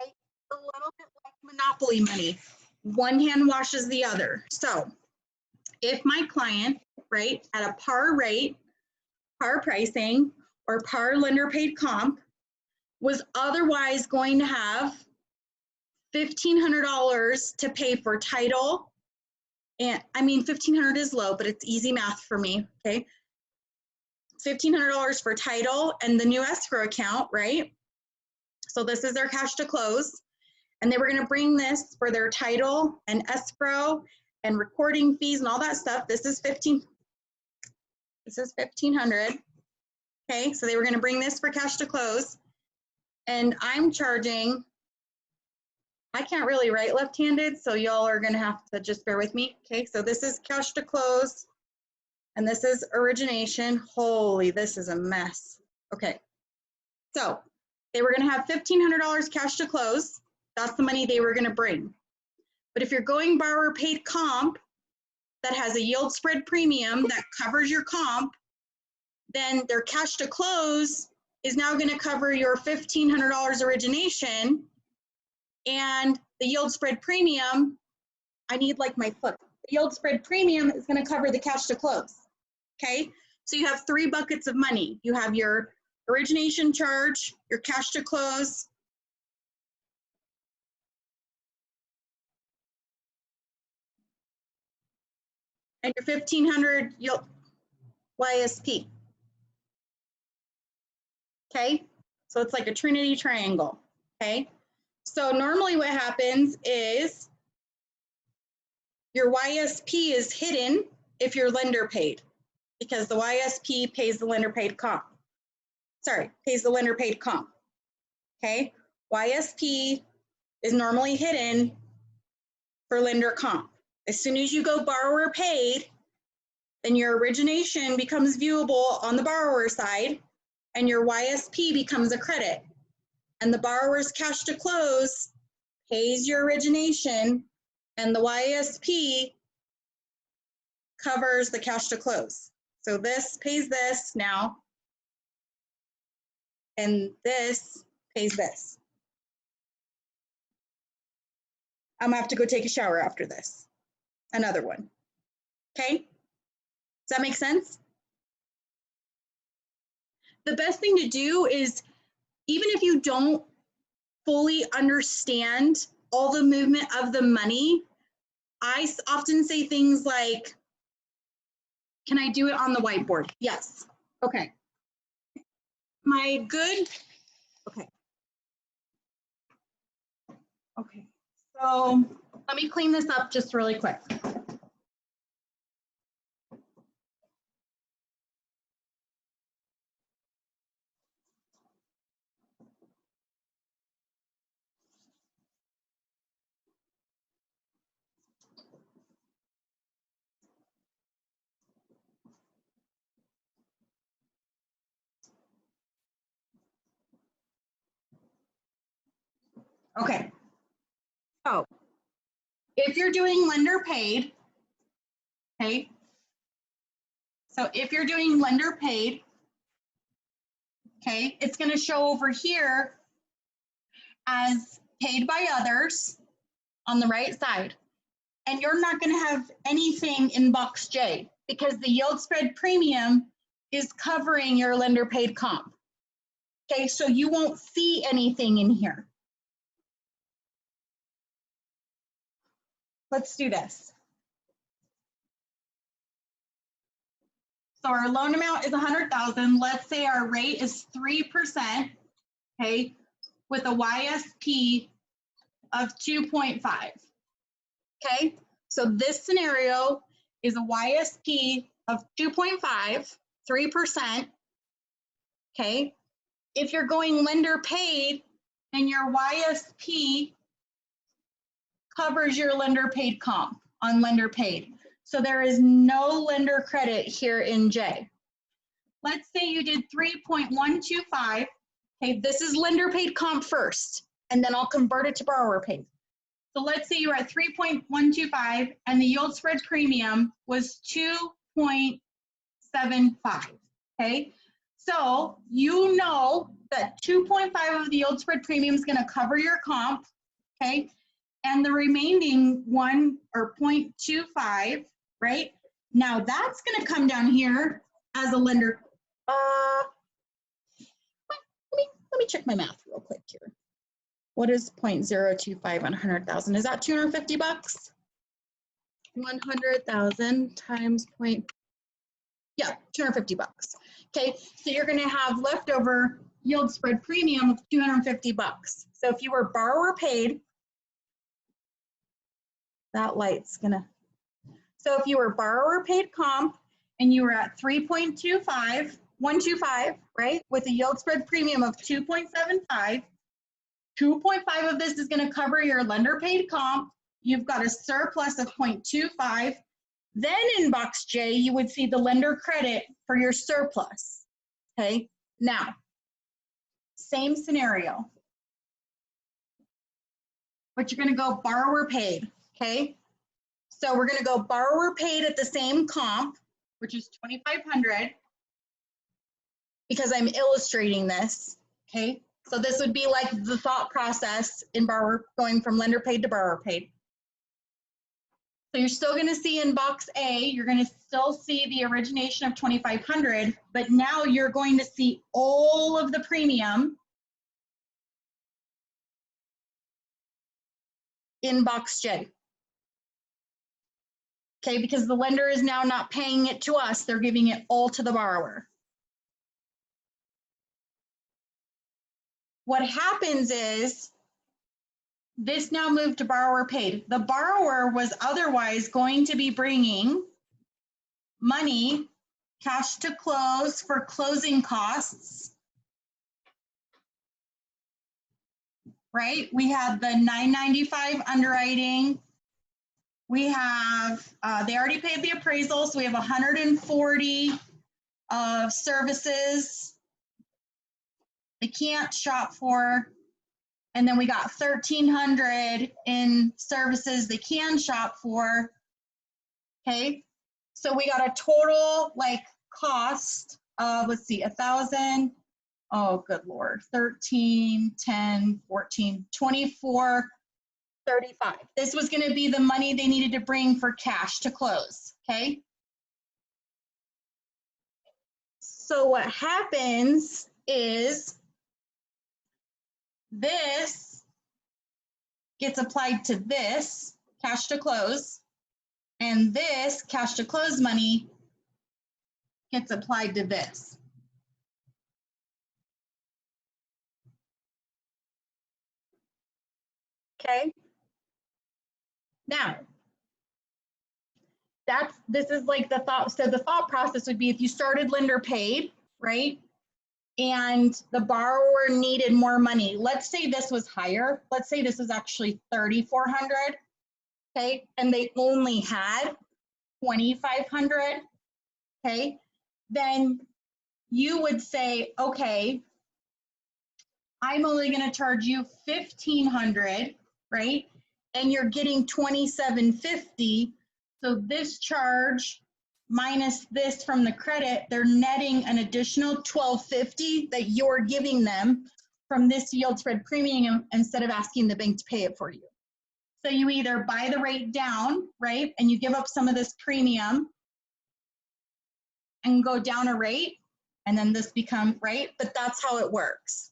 Okay. A little bit like monopoly money. One hand washes the other. So if my client, right, at a par rate, par pricing, or par lender paid comp was otherwise going to have $1,500 to pay for title, and I mean, $1,500 is low, but it's easy math for me, okay? $1,500 for title and the new escrow account, right? So this is their cash to close. And they were gonna bring this for their title and escrow and recording fees and all that stuff. This is $1,500, okay? So they were gonna bring this for cash to close. And I'm charging, I can't really write left-handed, so y'all are gonna have to just bear with me, okay? So this is cash to close, and this is origination. Holy, this is a mess. Okay, so they were gonna have $1,500 cash to close. That's the money they were gonna bring. But if you're going borrower paid comp that has a yield spread premium that covers your comp, then their cash to close is now gonna cover your $1,500 origination, and the yield spread premium, I need like my foot. The yield spread premium is gonna cover the cash to close, okay? So you have 3 buckets of money. You have your origination charge, your cash to close, and your $1,500 yield YSP, okay? So it's like a Trinity triangle, okay? So normally what happens is your YSP is hidden if you're lender paid, because the YSP pays the lender paid comp. Sorry, pays the lender paid comp, okay? YSP is normally hidden for lender comp. As soon as you go borrower paid, then your origination becomes viewable on the borrower side and your YSP becomes a credit. And the borrower's cash to close pays your origination and the YSP covers the cash to close. So this pays this now, and this pays this. I'm gonna have to go take a shower after this. Another one, okay? Does that make sense? The best thing to do is, even if you don't fully understand all the movement of the money, I often say things like, can I do it on the whiteboard? Yes. Okay. My good, okay. Okay, so let me clean this up just really quick. Okay, so if you're doing lender paid, okay, so if you're doing lender paid, okay, it's going to show over here as paid by others on the right side. And you're not going to have anything in box J because the yield spread premium is covering your lender paid comp. Okay, so you won't see anything in here. Let's do this. So our loan amount is 100,000. Let's say our rate is 3%, okay, with a YSP of 2.5. Okay, so this scenario is a YSP of 2.5, 3%. Okay, if you're going lender paid and your YSP covers your lender paid comp on lender paid. So there is no lender credit here in J. Let's say you did 3.125. Okay, this is lender paid comp first, and then I'll convert it to borrower paid. So let's say you were at 3.125 and the yield spread premium was 2.75. Okay, so you know that 2.5 of the yield spread premium is going to cover your comp. Okay, and the remaining 1 or 0.25, right? Now that's going to come down here as a lender. Let me check my math real quick here. What is 0.025 on 100,000? Is that 250 bucks? 100,000 times yeah, 250 bucks. Okay, so you're going to have leftover yield spread premium of 250 bucks. So if you were borrower paid, that light's gonna. So if you were borrower paid comp and you were at 3.25, 125, right, with a yield spread premium of 2.75, 2.5 of this is going to cover your lender paid comp. You've got a surplus of 0.25. Then in box J, you would see the lender credit for your surplus. Okay, now, same scenario, but you're going to go borrower paid. Okay, so we're going to go borrower paid at the same comp, which is 2,500, because I'm illustrating this. Okay, so this would be like the thought process in borrower going from lender paid to borrower paid. So you're still going to see in box A, you're going to still see the origination of 2,500, but now you're going to see all of the premium in box J. Okay, because the lender is now not paying it to us, they're giving it all to the borrower. What happens is this now moved to borrower paid. The borrower was otherwise going to be bringing money, cash to close for closing costs, right? We have the 995 underwriting. We have, they already paid the appraisal, so we have 140 of services they can't shop for. And then we got 1,300 in services they can shop for. Okay, so we got a total like cost of, let's see, 1,000. Oh, good Lord, 13, 10, 14, 24, 35. This was going to be the money they needed to bring for cash to close. Okay. So what happens is this gets applied to this cash to close. And this cash to close money gets applied to this. Okay. Now, this is like the thought. So the thought process would be if you started lender paid, right? And the borrower needed more money. Let's say this was higher. Let's say this was actually 3,400. Okay. And they only had 2,500. Okay. Then you would say, okay, I'm only going to charge you 1,500, right? And you're getting 2,750. So this charge minus this from the credit, they're netting an additional 1,250 that you're giving them from this yield spread premium instead of asking the bank to pay it for you. So you either buy the rate down, right? And you give up some of this premium and go down a rate, and then this becomes, right? But that's how it works.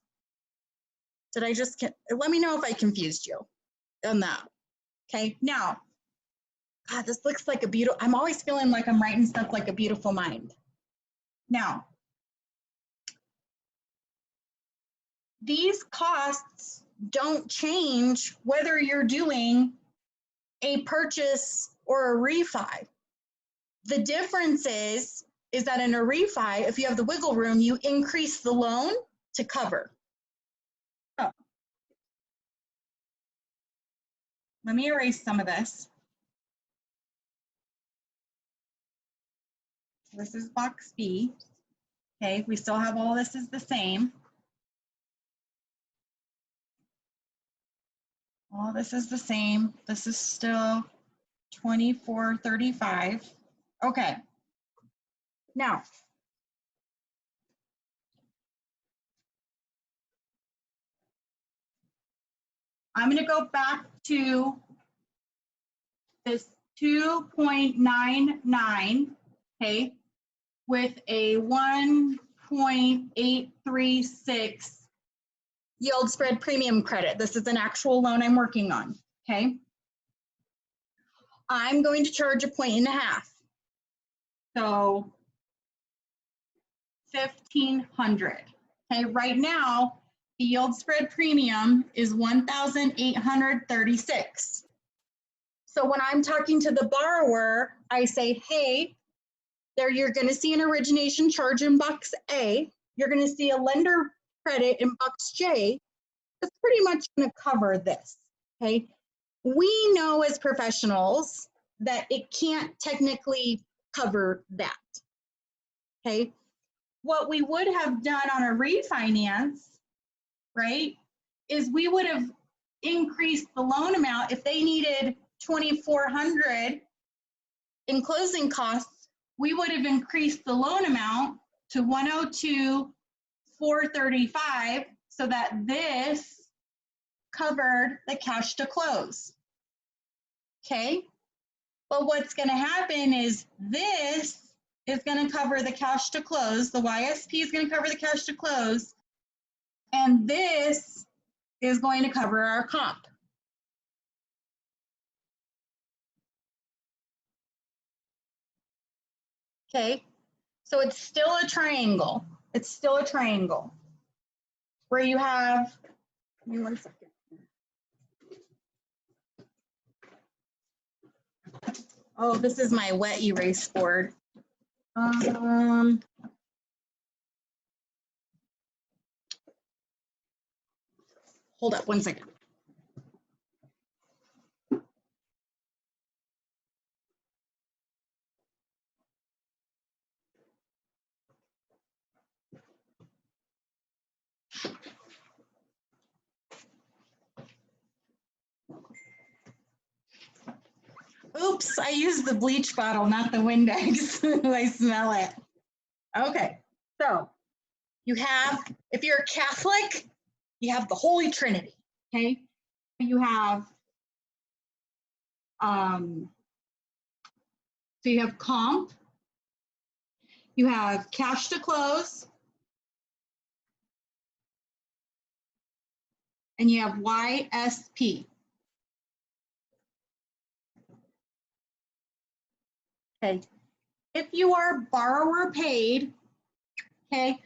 Did I just, let me know if I confused you on that. Okay, now, God, this looks like a beautiful, I'm always feeling like I'm writing stuff like a beautiful mind. Now, these costs don't change whether you're doing a purchase or a refi. The difference is that in a refi, if you have the wiggle room, you increase the loan to cover. Oh. Let me erase some of this. This is box B. Okay, we still have all this is the same. All this is the same. This is still 2435. Okay. Now, I'm going to go back to this 2.99, okay, with a 1.836 yield spread premium credit. This is an actual loan I'm working on, okay? I'm going to charge 1.5 points. So 1,500. Okay, right now, the yield spread premium is 1,836. So when I'm talking to the borrower, I say, hey, there you're going to see an origination charge in box A. You're going to see a lender credit in box J. That's pretty much going to cover this. Okay, we know as professionals that it can't technically cover that. Okay, what we would have done on a refinance, right, is we would have increased the loan amount. If they needed 2,400 in closing costs, we would have increased the loan amount to 102,435 so that this covered the cash to close. Okay, but what's going to happen is this is going to cover the cash to close. The YSP is going to cover the cash to close. And this is going to cover our comp. Okay, so it's still a triangle. It's still a triangle where you have, give me 1 second. Oh, this is my wet erase board. Hold up 1 second. Oops, I used the bleach bottle, not the Windex. I smell it. Okay, so you have, if you're a Catholic, you have the Holy Trinity, okay? You have, so you have comp, you have cash to close, and you have YSP. Okay. If you are borrower paid, okay,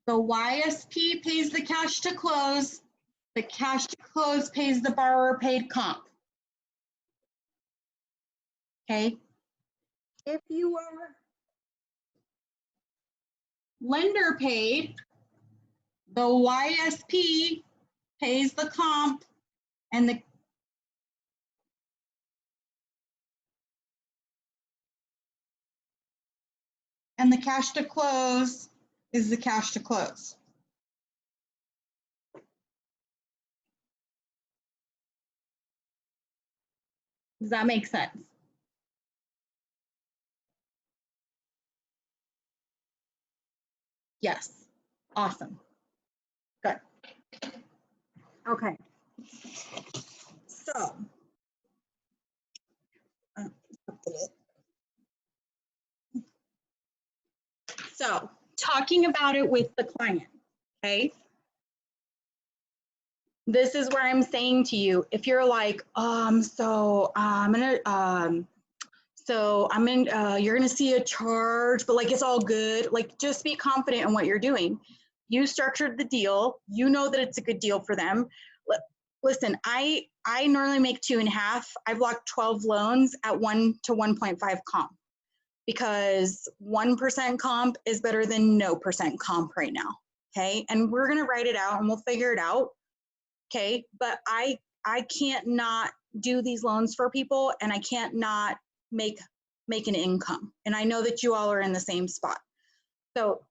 the YSP pays the cash to close. The cash to close pays the borrower paid comp. Okay. If you are lender paid, the YSP pays the comp and the cash to close is the cash to close. Does that make sense? Yes. Awesome. Good. Okay. So talking about it with the client, okay? This is where I'm saying to you, if you're like, you're gonna see a charge, but like it's all good. Like just be confident in what you're doing. You structured the deal. You know that it's a good deal for them. Listen, I normally make 2.5. I've locked 12 loans at 1 to 1.5 comp because 1% comp is better than no % comp right now. Okay, and we're gonna write it out and we'll figure it out. Okay, but I can't not do these loans for people, and I can't not make an income. And I know that you all are in the same spot. So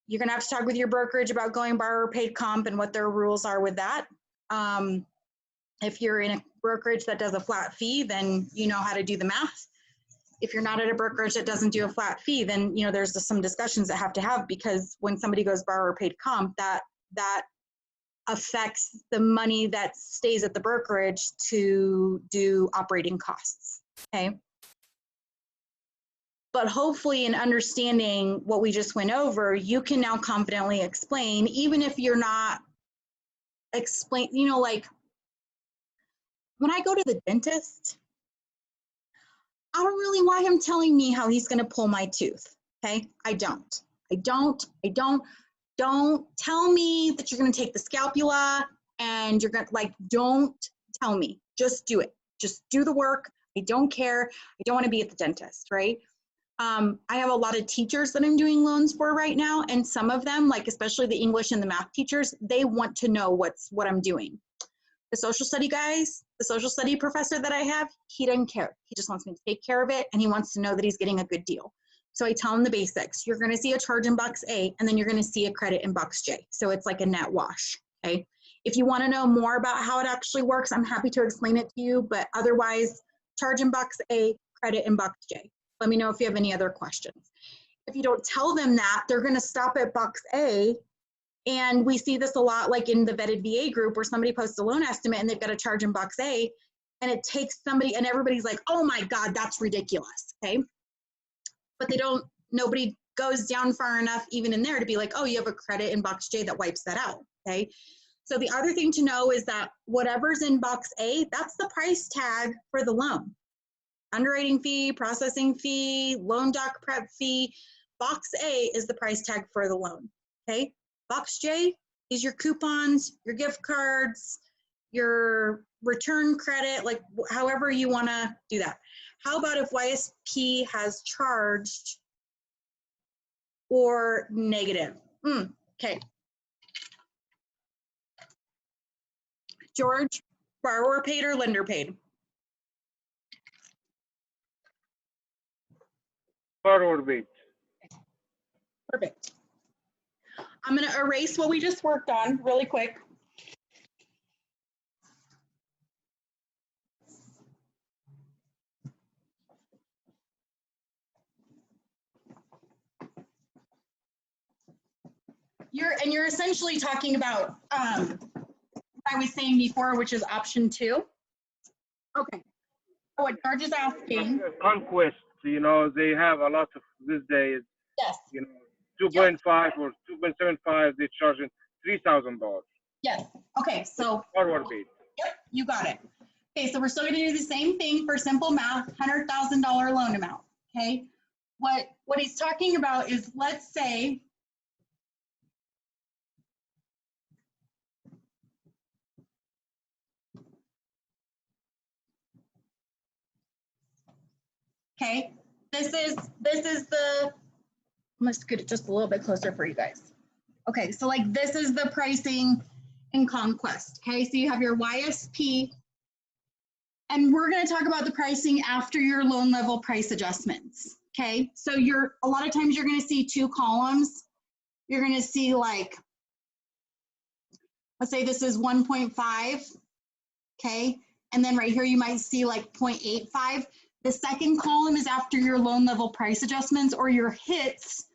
you're gonna have to talk with your brokerage about going borrower paid comp and what their rules are with that. If you're in a brokerage that does a flat fee, then you know how to do the math. If you're not at a brokerage that doesn't do a flat fee, then you know there's some discussions that have to have, because when somebody goes borrower paid comp, that affects the money that stays at the brokerage to do operating costs, okay? But hopefully in understanding what we just went over, you can now confidently explain, even if you're not you know, like when I go to the dentist, I don't really want him telling me how he's gonna pull my tooth, okay? I don't. Don't tell me that you're gonna take the scapula and you're gonna, like, don't tell me, just do it. Just do the work. I don't care. I don't wanna be at the dentist, right? I have a lot of teachers that I'm doing loans for right now, and some of them, like especially the English and the math teachers, they want to know what I'm doing. The social study guys, the social study professor that I have, he doesn't care. He just wants me to take care of it, and he wants to know that he's getting a good deal. So I tell him the basics. You're gonna see a charge in box A, and then you're gonna see a credit in box J. So it's like a net wash, okay? If you wanna know more about how it actually works, I'm happy to explain it to you, but otherwise, charge in box A, credit in box J. Let me know if you have any other questions. If you don't tell them that, they're gonna stop at box A. And we see this a lot, like in the vetted VA group, where somebody posts a loan estimate and they've got a charge in box A, and it takes somebody, and everybody's like, oh my God, that's ridiculous, okay? But nobody goes down far enough even in there to be like, oh, you have a credit in box J that wipes that out, okay? So the other thing to know is that whatever's in box A, that's the price tag for the loan. Underwriting fee, processing fee, loan doc prep fee. Box A is the price tag for the loan, okay? Box J is your coupons, your gift cards, your return credit, like however you wanna do that. How about if YSP has charged or negative? Okay. George, borrower paid or lender paid? Borrower paid. Perfect. I'm gonna erase what we just worked on really quick. You're essentially talking about what I was saying before, which is option 2. Okay. So what George is asking. Conquest, you know, they have a lot of these days. Yes. You know, 2.5 or 2.75, they're charging $3,000. Yes. Okay. So. Forward paid. Yep, you got it. Okay, so we're still going to do the same thing for simple math, $100,000 loan amount. Okay. what he's talking about is, let's say, okay, this is the, I'm gonna scoot it just a little bit closer for you guys. Okay, so like this is the pricing in Conquest. Okay, so you have your YSP, and we're going to talk about the pricing after your loan level price adjustments. Okay, so a lot of times you're going to see two columns. You're going to see, like, let's say this is 1.5. Okay, and then right here you might see like 0.85. The second column is after your loan level price adjustments or your hits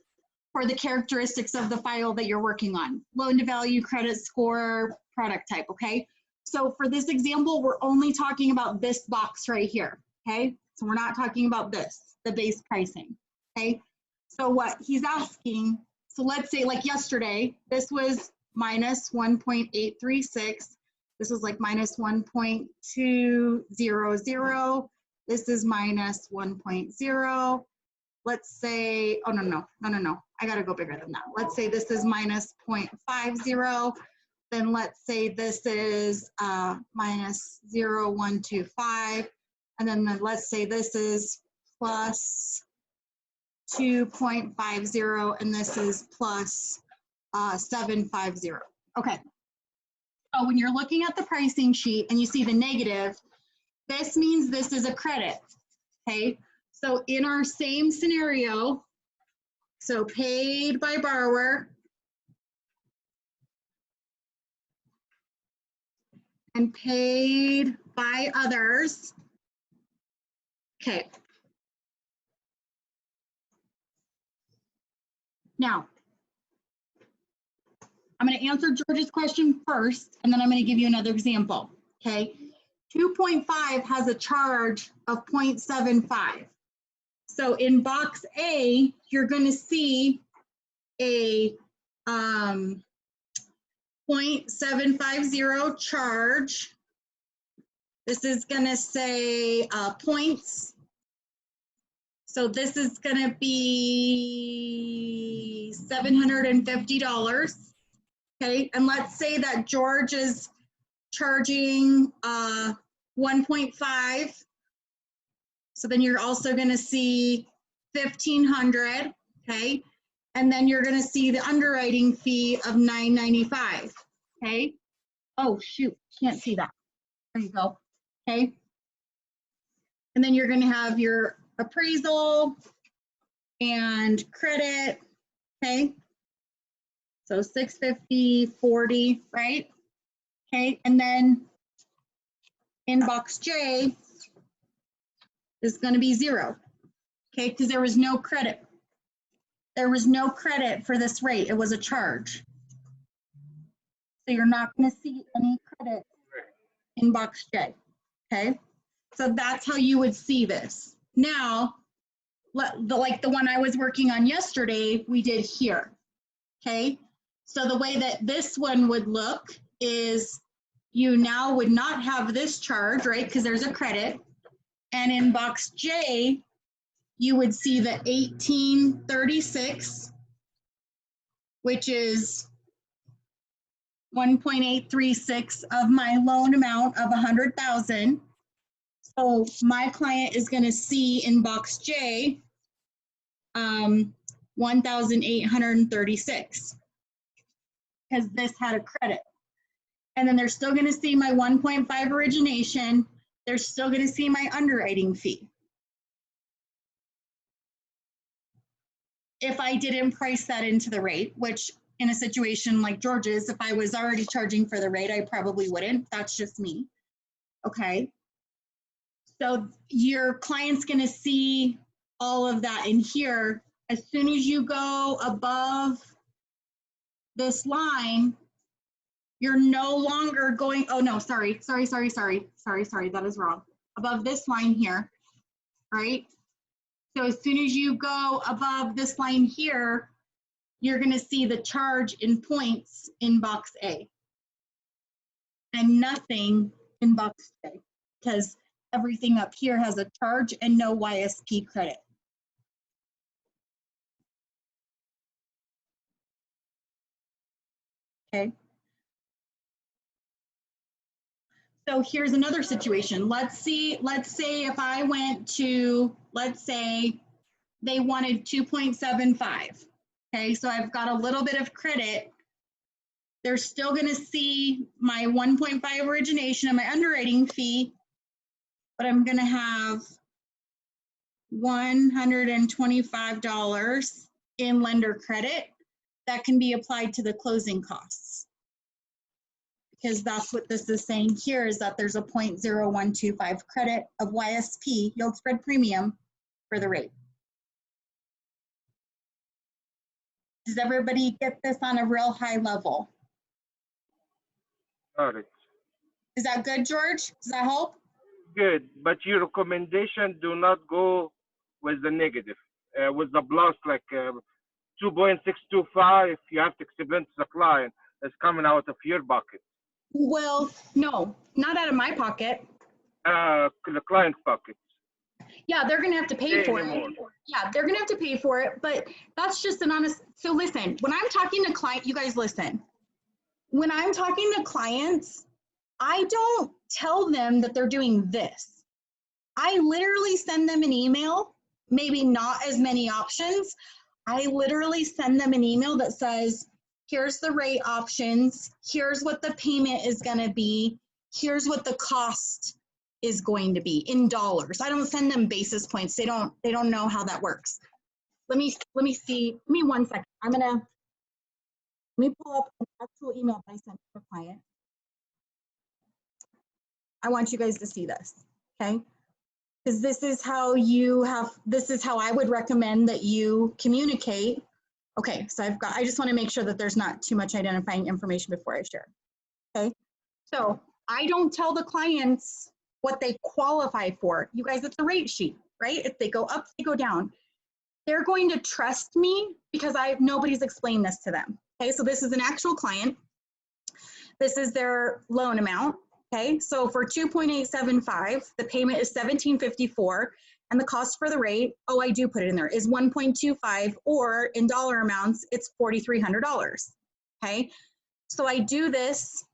for the characteristics of the file that you're working on. Loan to value, credit score, product type, okay? So for this example, we're only talking about this box right here, okay? So we're not talking about this, the base pricing, okay? So what he's asking, so let's say like yesterday, this was minus 1.836. This was like minus 1.200. This is minus 1.0. Let's say, oh, no. I gotta go bigger than that. Let's say this is minus 0.50. Then let's say this is minus 0.125. And then let's say this is plus 2.50, and this is plus 750. Okay. So when you're looking at the pricing sheet and you see the negative, this means this is a credit, okay? So in our same scenario, so paid by borrower and paid by others. Okay. Now, I'm going to answer George's question first, and then I'm going to give you another example, okay? 2.5 has a charge of 0.75. So in box A, you're going to see a 0.750 charge. This is going to say points. So this is going to be $750. Okay, and let's say that George is charging 1.5. So then you're also going to see 1,500, okay? And then you're going to see the underwriting fee of $9.95, okay? Oh, shoot, can't see that. There you go, okay? And then you're going to have your appraisal and credit, okay? So 650, 40, right? Okay, and then in box J is going to be 0, okay, because there was no credit. There was no credit for this rate. It was a charge. So you're not going to see any credit in box J, okay? So that's how you would see this. Now, like the one I was working on yesterday, we did here, okay? So the way that this one would look is you now would not have this charge, right? Because there's a credit. And in box J, you would see the 1836, which is 1.836 of my loan amount of 100,000. So my client is going to see in box J 1,836 because this had a credit. And then they're still going to see my 1.5 origination. They're still going to see my underwriting fee. If I didn't price that into the rate, which in a situation like George's, if I was already charging for the rate, I probably wouldn't. That's just me. Okay. So your client's going to see all of that in here. As soon as you go above this line, you're no longer going, oh no, sorry, that is wrong. Above this line here, right? So as soon as you go above this line here, you're gonna see the charge in points in box A and nothing in box J because everything up here has a charge and no YSP credit. okay? So here's another situation. Let's say if I went to, let's say they wanted 2.75. Okay, so I've got a little bit of credit. They're still gonna see my 1.5 origination and my underwriting fee, but I'm gonna have $125 in lender credit that can be applied to the closing costs. Because that's what this is saying here, is that there's a 0.0125 credit of YSP, yield spread premium, for the rate. Does everybody get this on a real high level? Got it. Is that good, George? Does that help? Good, but your recommendation do not go with the negative, with the plus, like 2.625. You have to explain to the client it's coming out of your bucket, Well, no, not out of my pocket. the client's pocket. Yeah, they're gonna have to pay for it. Anymore. Yeah, they're gonna have to pay for it, but that's just an honest, so listen, when I'm talking to client, you guys listen. When I'm talking to clients, I don't tell them that they're doing this. I literally send them an email, maybe not as many options. I literally send them an email that says, here's the rate options, here's what the payment is gonna be, here's what the cost is going to be in dollars. I don't send them basis points. They don't know how that works. Let me see, give me 1 second. Let me pull up an actual email that I sent to a client. I want you guys to see this, okay? Because this is how I would recommend that you communicate. Okay, so I just want to make sure that there's not too much identifying information before I share, okay? So I don't tell the clients what they qualify for. You guys, it's a rate sheet, right? If they go up, they go down. They're going to trust me because nobody's explained this to them, okay? So this is an actual client. This is their loan amount. Okay, so for 2.875, the payment is $1,754, and the cost for the rate, oh, I do put it in there, is 1.25, or in dollar amounts, it's $4,300. Okay, so I do this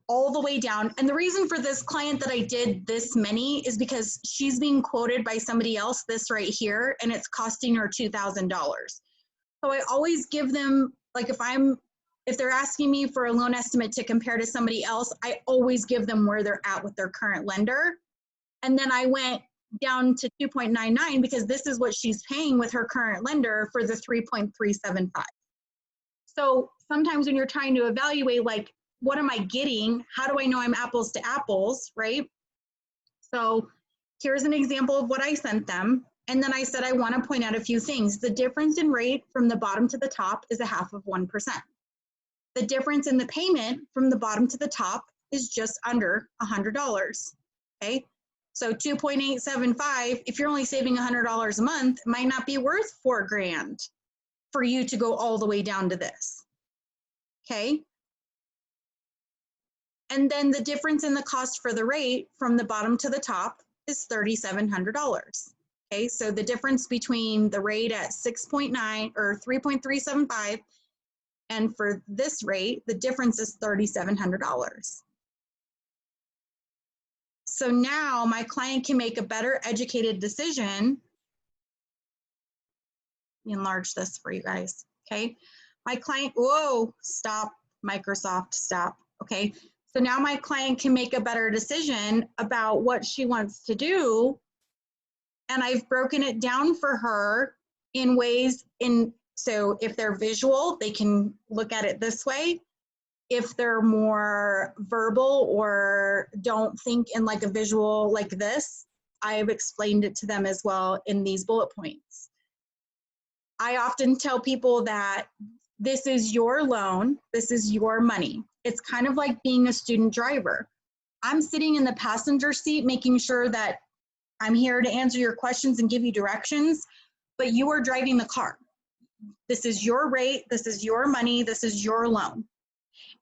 all the way down, and the reason for this client that I did this many is because she's being quoted by somebody else, this right here, and it's costing her $2,000. So I always give them, like if they're asking me for a loan estimate to compare to somebody else, I always give them where they're at with their current lender. And then I went down to 2.99 because this is what she's paying with her current lender for the 3.375. So sometimes when you're trying to evaluate, like, what am I getting? How do I know I'm apples to apples, right? So here's an example of what I sent them. And then I said, I want to point out a few things. The difference in rate from the bottom to the top is 0.5%. The difference in the payment from the bottom to the top is just under $100, okay? So 2.875, if you're only saving $100 a month, it might not be worth $4,000 for you to go all the way down to this, okay? And then the difference in the cost for the rate from the bottom to the top is $3,700, okay? So the difference between the rate at 6.9 or 3.375 and for this rate, the difference is $3,700. So now my client can make a better educated decision. Let me enlarge this for you guys, okay? My client, whoa, stop, Microsoft, stop, okay? So now my client can make a better decision about what she wants to do. And I've broken it down for her in ways so if they're visual, they can look at it this way. If they're more verbal or don't think in like a visual like this, I've explained it to them as well in these bullet points. I often tell people that this is your loan, this is your money. It's kind of like being a student driver. I'm sitting in the passenger seat making sure that I'm here to answer your questions and give you directions, but you are driving the car. This is your rate, this is your money, this is your loan.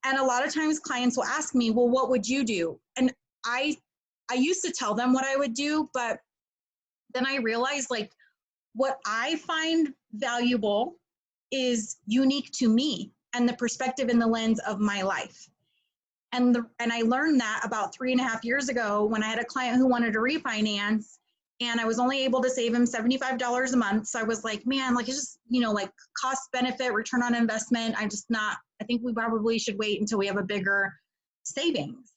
And a lot of times clients will ask me, well, what would you do? And I used to tell them what I would do, but then I realized like what I find valuable is unique to me. and the perspective and the lens of my life. And I learned that about 3.5 years ago when I had a client who wanted to refinance, and I was only able to save him $75 a month. So I was like, man, like, it's just, you know, like cost benefit, return on investment. I think we probably should wait until we have a bigger savings.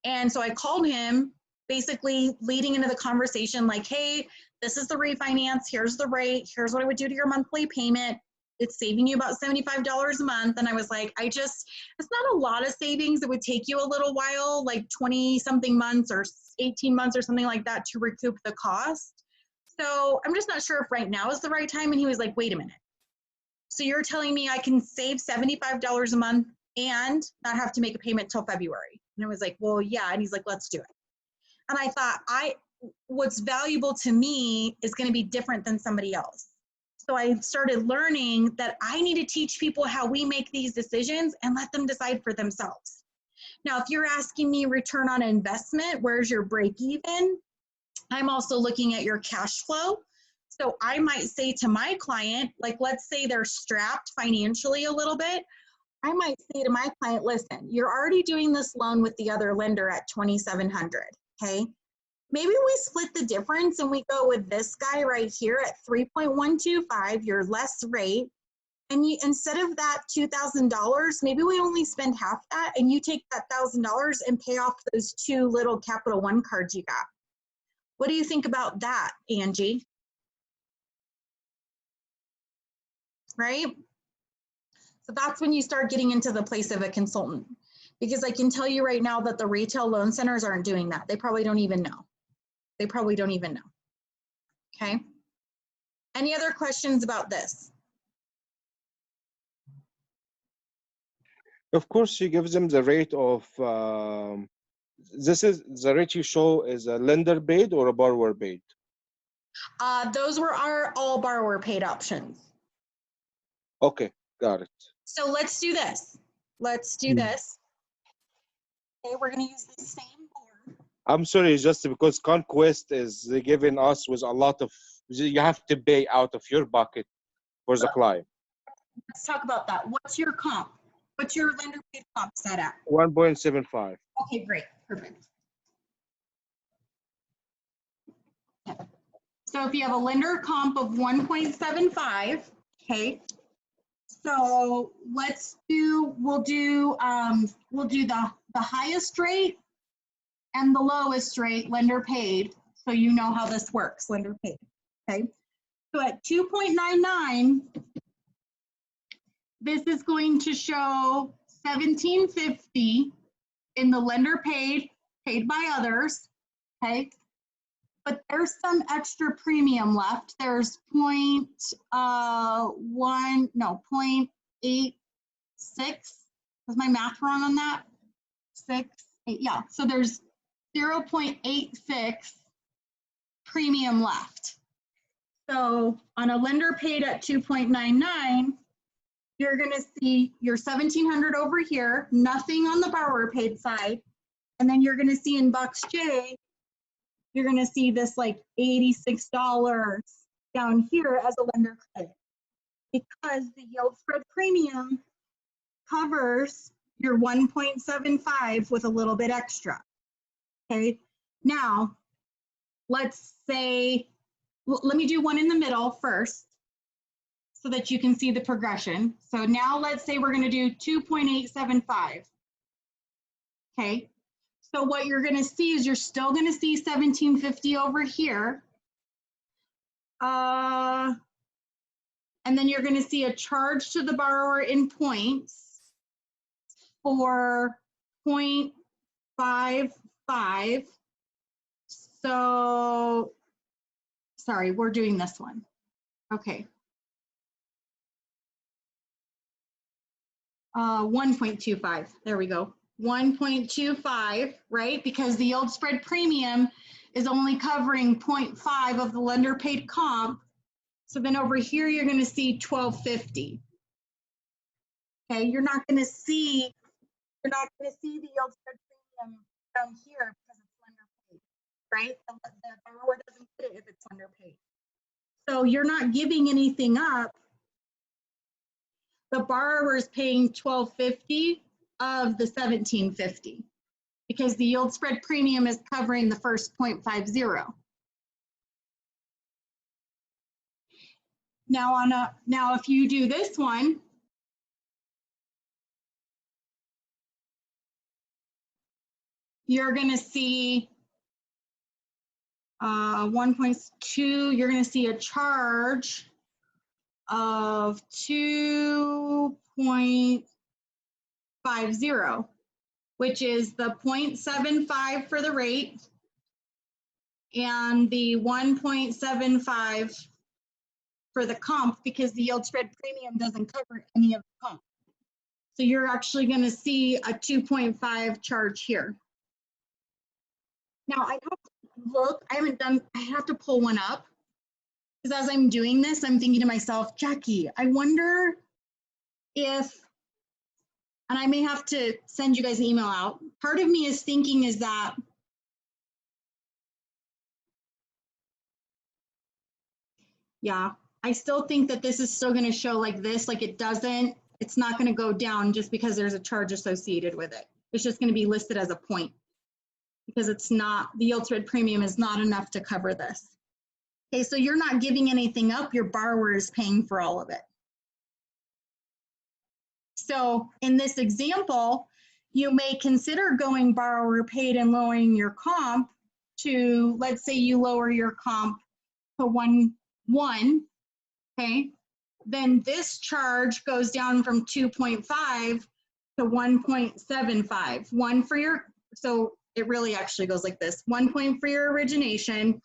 And so I called him, basically leading into the conversation like, hey, this is the refinance, here's the rate, here's what I would do to your monthly payment. It's saving you about $75 a month. And I was like, it's not a lot of savings. It would take you a little while, like 20 something months or 18 months or something like that to recoup the cost. So I'm just not sure if right now is the right time. And he was like, wait a minute. So you're telling me I can save $75 a month and not have to make a payment till February? And I was like, well, yeah. And he's like, let's do it. And I thought, what's valuable to me is going to be different than somebody else. So I started learning that I need to teach people how we make these decisions and let them decide for themselves. Now, if you're asking me return on investment, where's your break even? I'm also looking at your cash flow. So I might say to my client, like, let's say they're strapped financially a little bit. I might say to my client, listen, you're already doing this loan with the other lender at $2,700, okay? Maybe we split the difference and we go with this guy right here at 3.125, your less rate. And instead of that $2,000, maybe we only spend half that and you take that $1,000 and pay off those 2 little Capital One cards you got. What do you think about that, Angie? Right? So that's when you start getting into the place of a consultant. Because I can tell you right now that the retail loan centers aren't doing that. They probably don't even know. Okay. Any other questions about this? Of course, she gives them the rate of, this is the rate you show is a lender paid or a borrower paid? Those were all borrower paid options. Okay, got it. So let's do this. Okay, we're going to use the same board. I'm sorry, just because Conquest is giving us with a lot of, you have to pay out of your bucket for the client. Let's talk about that. What's your comp? What's your lender paid comp set at? 1.75. Okay, great, perfect. So if you have a lender comp of 1.75, okay. So we'll do the highest rate and the lowest rate, lender paid, so you know how this works, lender paid, okay? So at 2.99, this is going to show $1,750 in the lender paid by others, okay? But there's some extra premium left. There's 0.86. Was my math wrong on that? 6, 8, yeah. So there's 0.86 premium left. So on a lender paid at 2.99, you're gonna see your $1,700 over here, nothing on the borrower paid side. And then you're gonna see in Box J, you're going to see this like $86 down here as a lender credit, because the yield spread premium covers your 1.75 with a little bit extra. Okay, now let's say, let me do one in the middle first so that you can see the progression. So now let's say we're going to do 2.875. Okay. So what you're going to see is you're still going to see 1,750 over here. And then you're going to see a charge to the borrower in points for 0.55. So, sorry, we're doing this one. Okay. 1.25, there we go. 1.25, right? Because the yield spread premium is only covering 0.5 of the lender paid comp. So then over here, you're going to see 1,250. Okay, you're not going to see the yield spread premium down here because it's lender paid, right? The borrower doesn't get it if it's lender paid. So you're not giving anything up the borrower is paying $1,250 of the $1,750 because the yield spread premium is covering the first 0.50. Now if you do this one, you're going to see 1.2, you're going to see a charge of 2.50, which is the 0.75 for the rate and the 1.75 for the comp, because the yield spread premium doesn't cover any of the comp. So you're actually going to see a 2.5 charge here. Now I have to look, I have to pull one up, because as I'm doing this, I'm thinking to myself, Jackie, I wonder if, and I may have to send you guys an email out. Part of me is thinking is that yeah, I still think that this is still going to show like this, like it's not going to go down just because there's a charge associated with it. It's just going to be listed as a point because it's not, the yield spread premium is not enough to cover this. Okay, so you're not giving anything up, your borrower is paying for all of it. So in this example, you may consider going borrower paid and lowering your comp to, let's say you lower your comp to 1.1, okay? Then this charge goes down from 2.5 to 1.75. One for your, so it really actually goes like this, 1 point for your origination,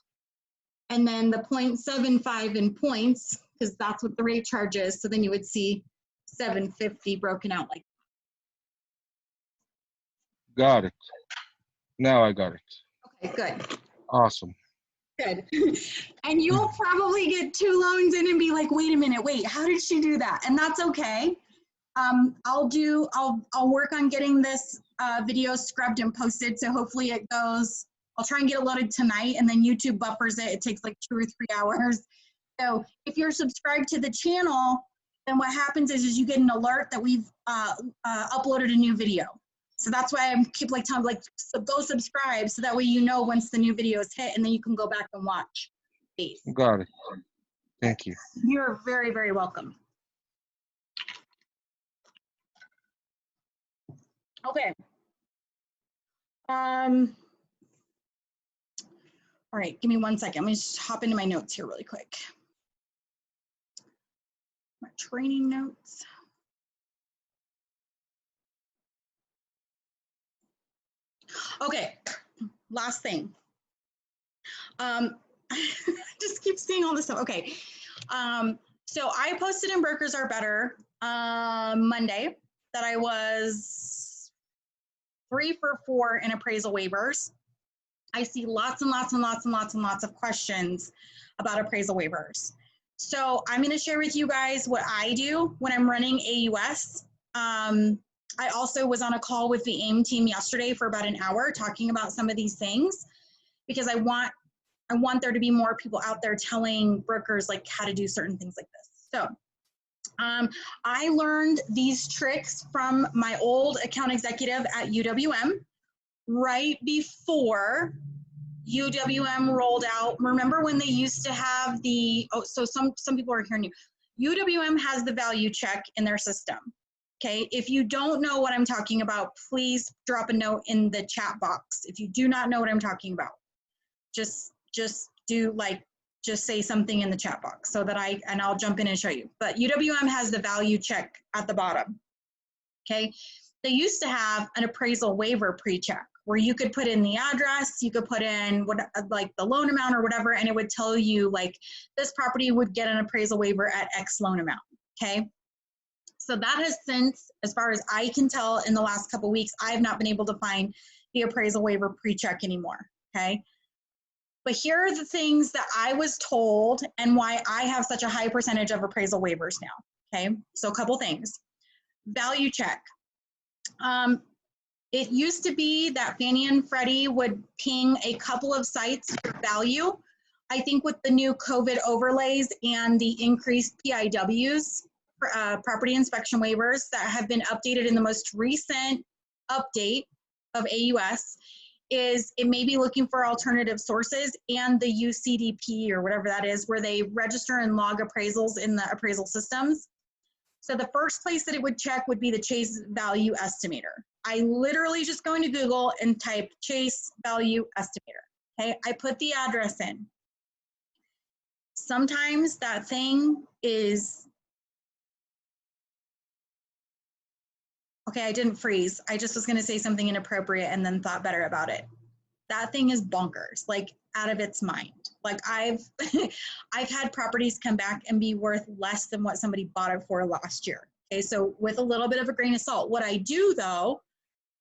and then the 0.75 in points, because that's what the rate charge is. So then you would see 750 broken out like that. Got it. Now I got it. Okay, good. Awesome. Good. And you'll probably get 2 loans in and be like, wait a minute, wait, how did she do that? And that's okay. I'll work on getting this video scrubbed and posted. So hopefully it goes, I'll try and get it loaded tonight, and then YouTube buffers it. It takes like 2 or 3 hours. So if you're subscribed to the channel, then what happens is you get an alert that we've uploaded a new video. So that's why I keep like telling go subscribe, so that way you know once the new video is hit, and then you can go back and watch these. Got it. Thank you. You're very, very welcome. Okay. All right, give me 1 second. Let me just hop into my notes here really quick. My training notes. Okay, last thing. I just keep seeing all this stuff. Okay, so I posted in Brokers Are Better Monday that I was 3 for 4 in appraisal waivers. I see lots and lots and lots and lots and lots of questions about appraisal waivers. So I'm going to share with you guys what I do when I'm running AUS. I also was on a call with the AIM team yesterday for about an hour talking about some of these things, because I want there to be more people out there telling brokers like how to do certain things like this. So I learned these tricks from my old account executive at UWM right before UWM rolled out. Remember when they used to have the, so some people are hearing you. UWM has the value check in their system. Okay, if you don't know what I'm talking about, please drop a note in the chat box. If you do not know what I'm talking about, just say something in the chat box so that I'll jump in and show you. But UWM has the value check at the bottom. Okay, they used to have an appraisal waiver pre-check where you could put in the address, you could put in what, like the loan amount or whatever, and it would tell you like this property would get an appraisal waiver at X loan amount. Okay. So that has since, as far as I can tell, in the last couple of weeks, I have not been able to find the appraisal waiver pre-check anymore, okay? But here are the things that I was told and why I have such a high percentage of appraisal waivers now, okay? So a couple things. Value check. It used to be that Fannie and Freddie would ping a couple of sites for value. I think with the new COVID overlays and the increased PIWs, property inspection waivers that have been updated in the most recent update of AUS is it may be looking for alternative sources and the UCDP or whatever that is, where they register and log appraisals in the appraisal systems. So the first place that it would check would be the Chase Value Estimator. I literally just go into Google and type Chase Value Estimator. Okay, I put the address in. Sometimes that thing is, okay, I didn't freeze. I just was gonna say something inappropriate and then thought better about it. That thing is bonkers, like out of its mind. Like I've had properties come back and be worth less than what somebody bought it for last year. Okay, so with a little bit of a grain of salt. What I do though,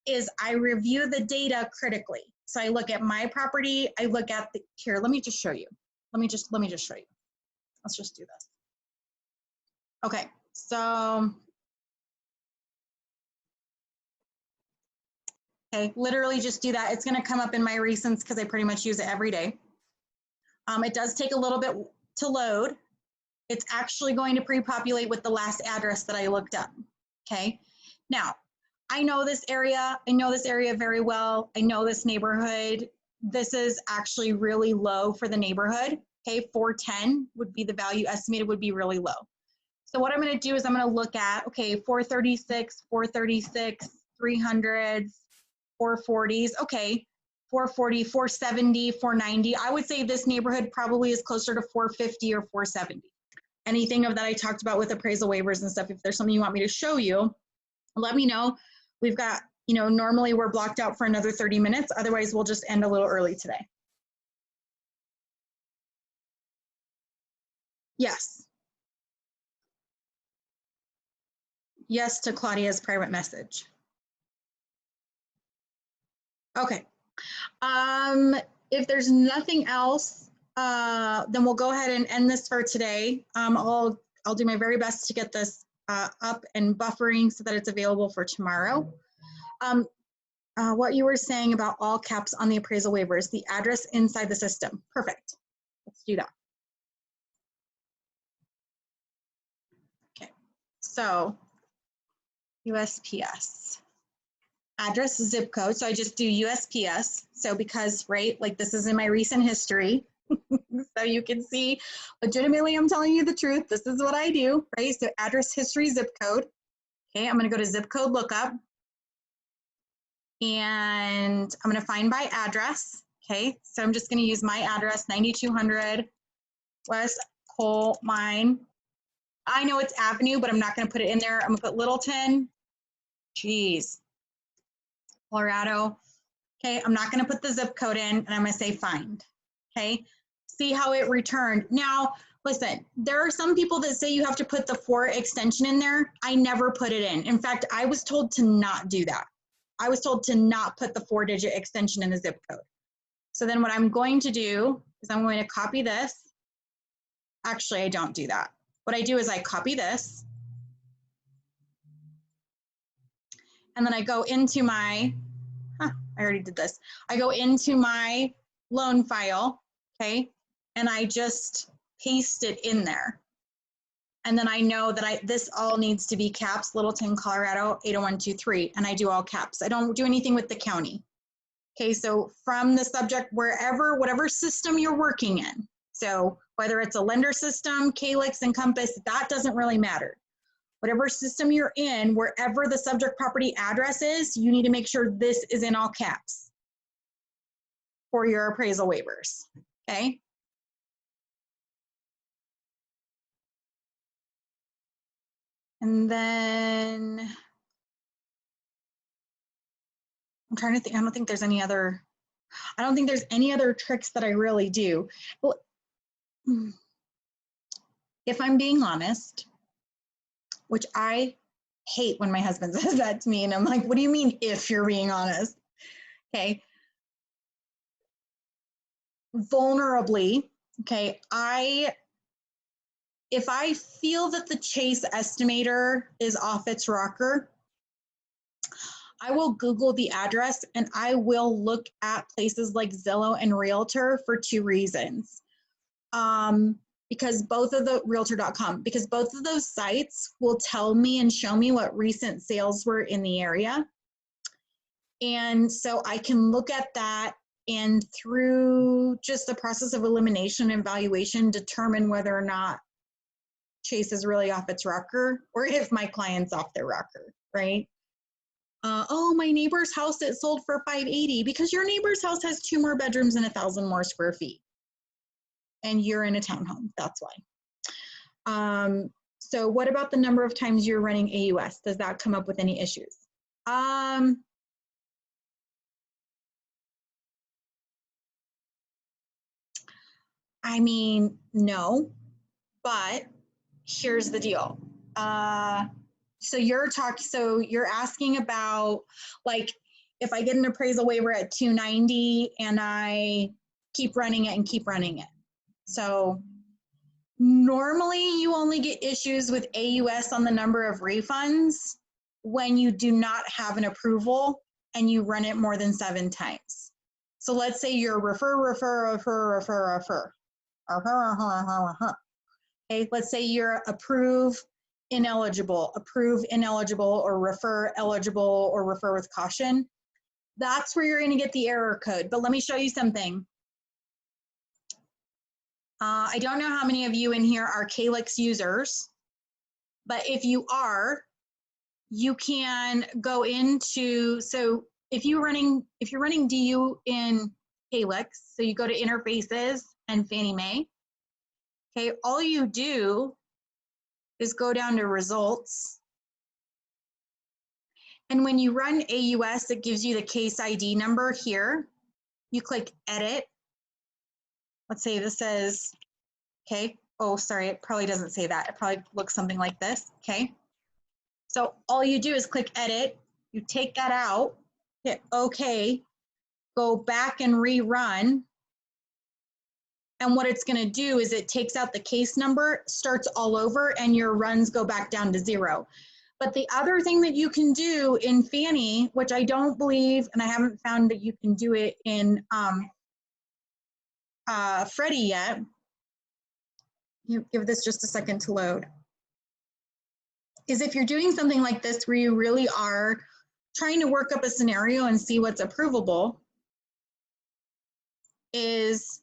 is I review the data critically. So I look at my property, I look at the, here, let me just show you. Let me just show you. Let's just do this. Okay, so, okay, literally just do that. It's gonna come up in my recents because I pretty much use it every day. It does take a little bit to load. It's actually going to pre-populate with the last address that I looked up, okay? Now, I know this area very well. I know this neighborhood. This is actually really low for the neighborhood, okay? 410 would be the value estimated would be really low. So what I'm gonna do is I'm gonna look at, okay, 436, 300s, 440s, okay, 440, 470, 490. I would say this neighborhood probably is closer to 450 or 470. Anything of that I talked about with appraisal waivers and stuff, if there's something you want me to show you, let me know. We've got, you know, normally we're blocked out for another 30 minutes. Otherwise, we'll just end a little early today. Yes. Yes to Claudia's private message. Okay. If there's nothing else, then we'll go ahead and end this for today. I'll do my very best to get this up and buffering so that it's available for tomorrow. What you were saying about all caps on the appraisal waivers, the address inside the system. Perfect. Let's do that. Okay. So USPS. Address, zip code. So I just do USPS. So because, right, like this is in my recent history. So you can see, legitimately, I'm telling you the truth. This is what I do, right? So address, history, zip code. Okay, I'm going to go to zip code lookup. And I'm going to find by address. Okay, so I'm just going to use my address, 9200 West Coal Mine. I know it's Avenue, but I'm not going to put it in there. I'm going to put Littleton. Geez. Colorado. Okay, I'm not going to put the zip code in, and I'm going to say find. Okay, see how it returned. Now, listen, there are some people that say you have to put the 4 extension in there. I never put it in. In fact, I was told to not do that. I was told to not put the 4-digit extension in the zip code. So then what I'm going to do is I'm going to copy this. Actually, I don't do that. What I do is I copy this. And then I go into my, I already did this. I go into my loan file, okay? And I just paste it in there. And then I know that this all needs to be caps, Littleton, Colorado, 80123, and I do all caps. I don't do anything with the county. Okay, so from the subject, whatever system you're working in. So whether it's a lender system, Calyx, Encompass, that doesn't really matter. Whatever system you're in, wherever the subject property address is, you need to make sure this is in all caps for your appraisal waivers, okay? And then I'm trying to think, I don't think there's any other tricks that I really do. Well, if I'm being honest, which I hate when my husband says that to me, and I'm like, what do you mean if you're being honest? Okay. Vulnerably, okay, if I feel that the Chase estimator is off its rocker, I will Google the address and I will look at places like Zillow and Realtor for 2 reasons. because both of the realtor.com, because both of those sites will tell me and show me what recent sales were in the area. And so I can look at that and through just the process of elimination and valuation, determine whether or not Chase is really off its rocker or if my client's off their rocker, right? Oh, my neighbor's house, it sold for $580 because your neighbor's house has 2 more bedrooms and 1,000 more square feet. And you're in a townhome, that's why. So what about the number of times you're running AUS? Does that come up with any issues? I mean, no, but here's the deal. So you're asking about, like, if I get an appraisal waiver at 290 and I keep running it and keep running it. So normally you only get issues with AUS on the number of refunds when you do not have an approval and you run it more than 7 times. So let's say you're refer. Okay, let's say you're approve ineligible, or refer eligible, or refer with caution. That's where you're going to get the error code. But let me show you something. I don't know how many of you in here are Calyx users, but if you are, you can go into, so if you're running DU in Calyx, so you go to interfaces and Fannie Mae. Okay, all you do is go down to results. And when you run AUS, it gives you the case ID number here. You click edit. Let's say this says, okay, oh, sorry, it probably doesn't say that. It probably looks something like this, okay? So all you do is click edit. You take that out, hit okay, go back and rerun. And what it's gonna do is it takes out the case number, starts all over, and your runs go back down to 0. But the other thing that you can do in Fannie, which I don't believe, and I haven't found that you can do it in Freddie yet. You give this just a second to load. Is if you're doing something like this where you really are trying to work up a scenario and see what's approvable, is,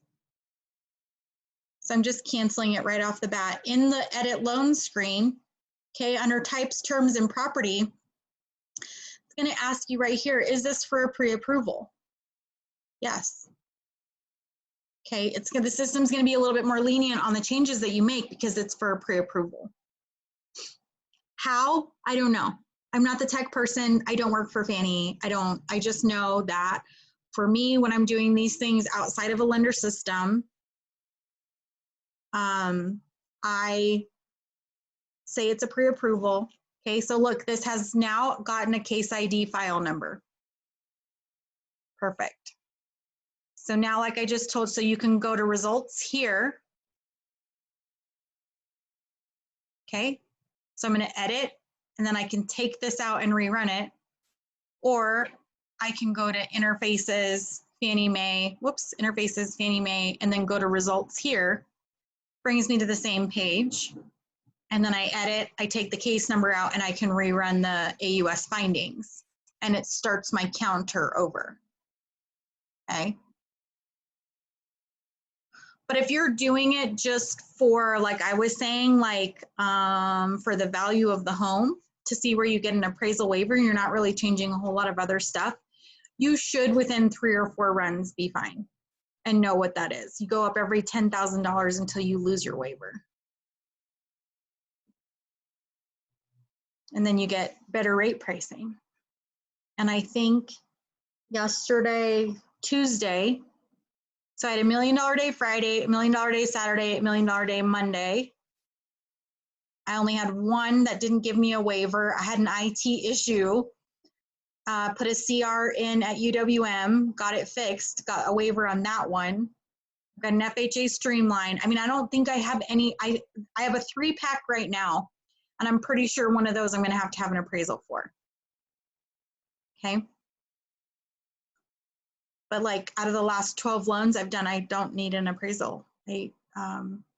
so I'm just canceling it right off the bat. In the edit loan screen, okay, under types, terms, and property, it's gonna ask you right here, is this for a pre-approval? Yes. Okay, the system's gonna be a little bit more lenient on the changes that you make because it's for a pre-approval. How? I don't know. I'm not the tech person. I don't work for Fannie. I just know that for me, when I'm doing these things outside of a lender system, I say it's a pre-approval. Okay, so look, this has now gotten a case ID file number. Perfect. So now, like I just told, so you can go to results here. Okay, so I'm going to edit, and then I can take this out and rerun it, or I can go to interfaces, Fannie Mae, interfaces, Fannie Mae, and then go to results here. Brings me to the same page. And then I edit, I take the case number out, and I can rerun the AUS findings, and it starts my counter over. Okay. But if you're doing it just for, like I was saying, like for the value of the home, to see where you get an appraisal waiver, and you're not really changing a whole lot of other stuff, you should within 3 or 4 runs be fine and know what that is. You go up every $10,000 until you lose your waiver. And then you get better rate pricing. And I think yesterday, Tuesday, so I had $1 million day Friday, $1 million day Saturday, $1 million day Monday. I only had one that didn't give me a waiver. I had an IT issue, put a CR in at UWM, got it fixed, got a waiver on that one. Got an FHA streamline. I mean, I don't think I have any, I have a 3-pack right now, and I'm pretty sure one of those I'm gonna have to have an appraisal for, okay? But like out of the last 12 loans I've done, I don't need an appraisal.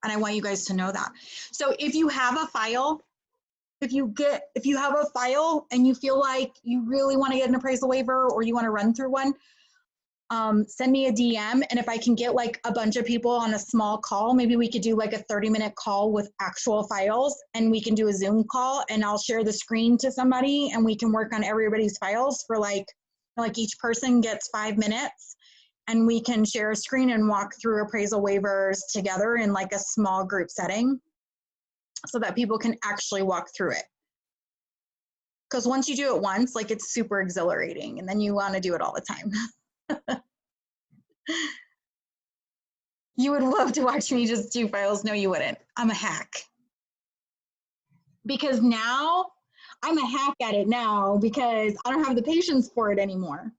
And I want you guys to know that. So if you have a file, if you have a file and you feel like you really want to get an appraisal waiver or you want to run through one, send me a DM. And if I can get like a bunch of people on a small call, maybe we could do like a 30-minute call with actual files, and we can do a Zoom call, and I'll share the screen to somebody and we can work on everybody's files for like each person gets 5 minutes, and we can share a screen and walk through appraisal waivers together in like a small group setting so that people can actually walk through it. Because once you do it once, like, it's super exhilarating, and then you want to do it all the time. You would love to watch me just do files. No, you wouldn't. I'm a hack. Because now, I'm a hack at it now because I don't have the patience for it anymore.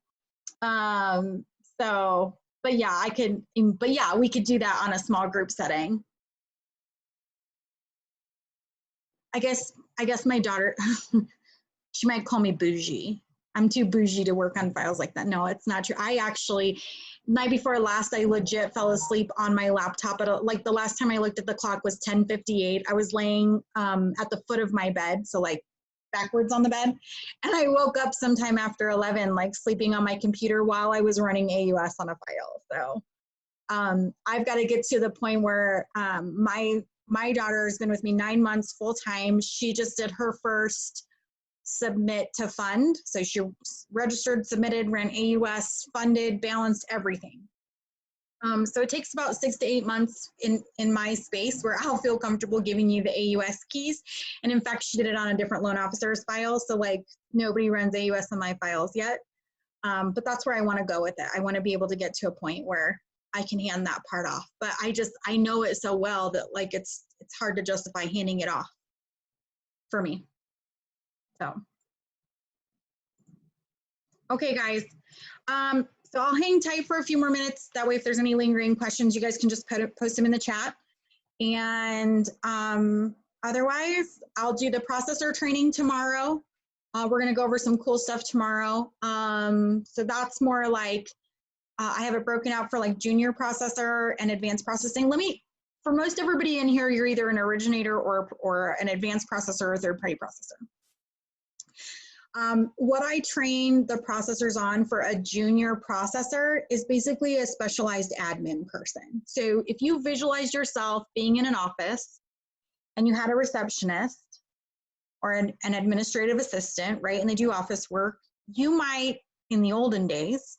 But yeah, we could do that on a small group setting. I guess my daughter, she might call me bougie. I'm too bougie to work on files like that. No, it's not true. I actually, night before last, I legit fell asleep on my laptop at like the last time I looked at the clock was 10:58. I was laying at the foot of my bed, so like backwards on the bed, and I woke up sometime after 11, like sleeping on my computer while I was running AUS on a file. So I've got to get to the point where my daughter has been with me 9 months full time. She just did her first submit to fund. So she registered, submitted, ran AUS, funded, balanced everything. So it takes about 6 to 8 months in my space where I'll feel comfortable giving you the AUS keys. And in fact, she did it on a different loan officer's file. So like nobody runs AUS on my files yet. But that's where I want to go with it. I want to be able to get to a point where I can hand that part off. But I know it so well that like it's hard to justify handing it off for me. So, okay, guys. So I'll hang tight for a few more minutes. That way, if there's any lingering questions, you guys can just post them in the chat. And otherwise, I'll do the processor training tomorrow. We're going to go over some cool stuff tomorrow. So that's more like, I have it broken out for like junior processor and advanced processing. For most everybody in here, you're either an originator or an advanced processor or third-party processor. What I train the processors on for a junior processor is basically a specialized admin person. So if you visualize yourself being in an office and you had a receptionist or an administrative assistant, right, and they do office work, you might, in the olden days,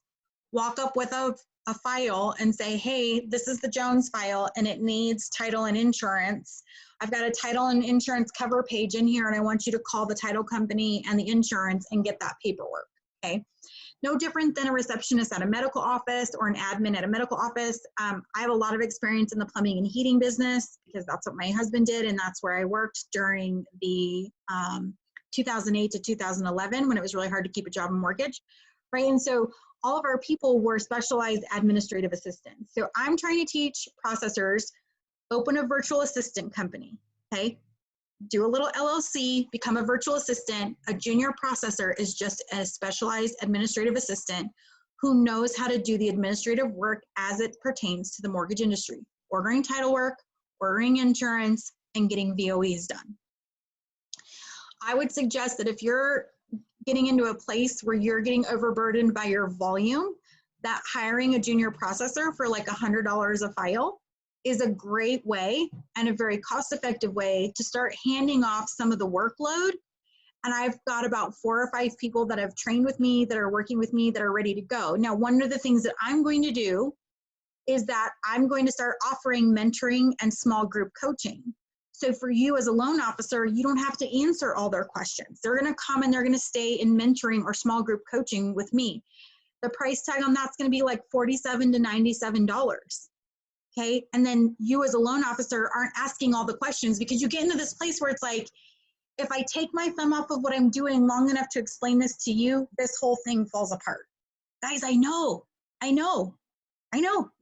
walk up with a file and say, hey, this is the Jones file and it needs title and insurance. I've got a title and insurance cover page in here and I want you to call the title company and the insurance and get that paperwork, okay? No different than a receptionist at a medical office or an admin at a medical office. I have a lot of experience in the plumbing and heating business because that's what my husband did and that's where I worked during the 2008 to 2011 when it was really hard to keep a job and mortgage, right? And so all of our people were specialized administrative assistants. So I'm trying to teach processors, open a virtual assistant company, okay? Do a little LLC, become a virtual assistant. A junior processor is just a specialized administrative assistant who knows how to do the administrative work as it pertains to the mortgage industry, ordering title work, ordering insurance, and getting VOEs done. I would suggest that if you're getting into a place where you're getting overburdened by your volume, that hiring a junior processor for like $100 a file is a great way and a very cost-effective way to start handing off some of the workload. And I've got about 4 or 5 people that have trained with me, that are working with me, that are ready to go. Now, one of the things that I'm going to do is that I'm going to start offering mentoring and small group coaching. So for you as a loan officer, you don't have to answer all their questions. They're going to come and they're going to stay in mentoring or small group coaching with me. The price tag on that's going to be like $47 to $97. Okay. And then you as a loan officer aren't asking all the questions because you get into this place where it's like, if I take my thumb off of what I'm doing long enough to explain this to you, this whole thing falls apart. Guys, I know,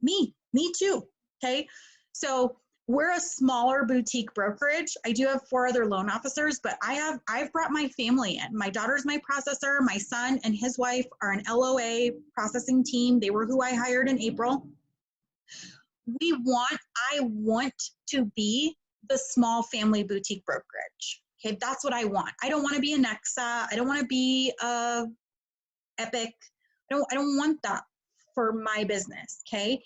me too. Okay. So we're a smaller boutique brokerage. I do have 4 other loan officers, but I've brought my family in. My daughter's my processor. My son and his wife are an LOA processing team. They were who I hired in April. I want to be the small family boutique brokerage. Okay, that's what I want. I don't want to be a Nexa. I don't want to be a Epic. I don't want that for my business. Okay,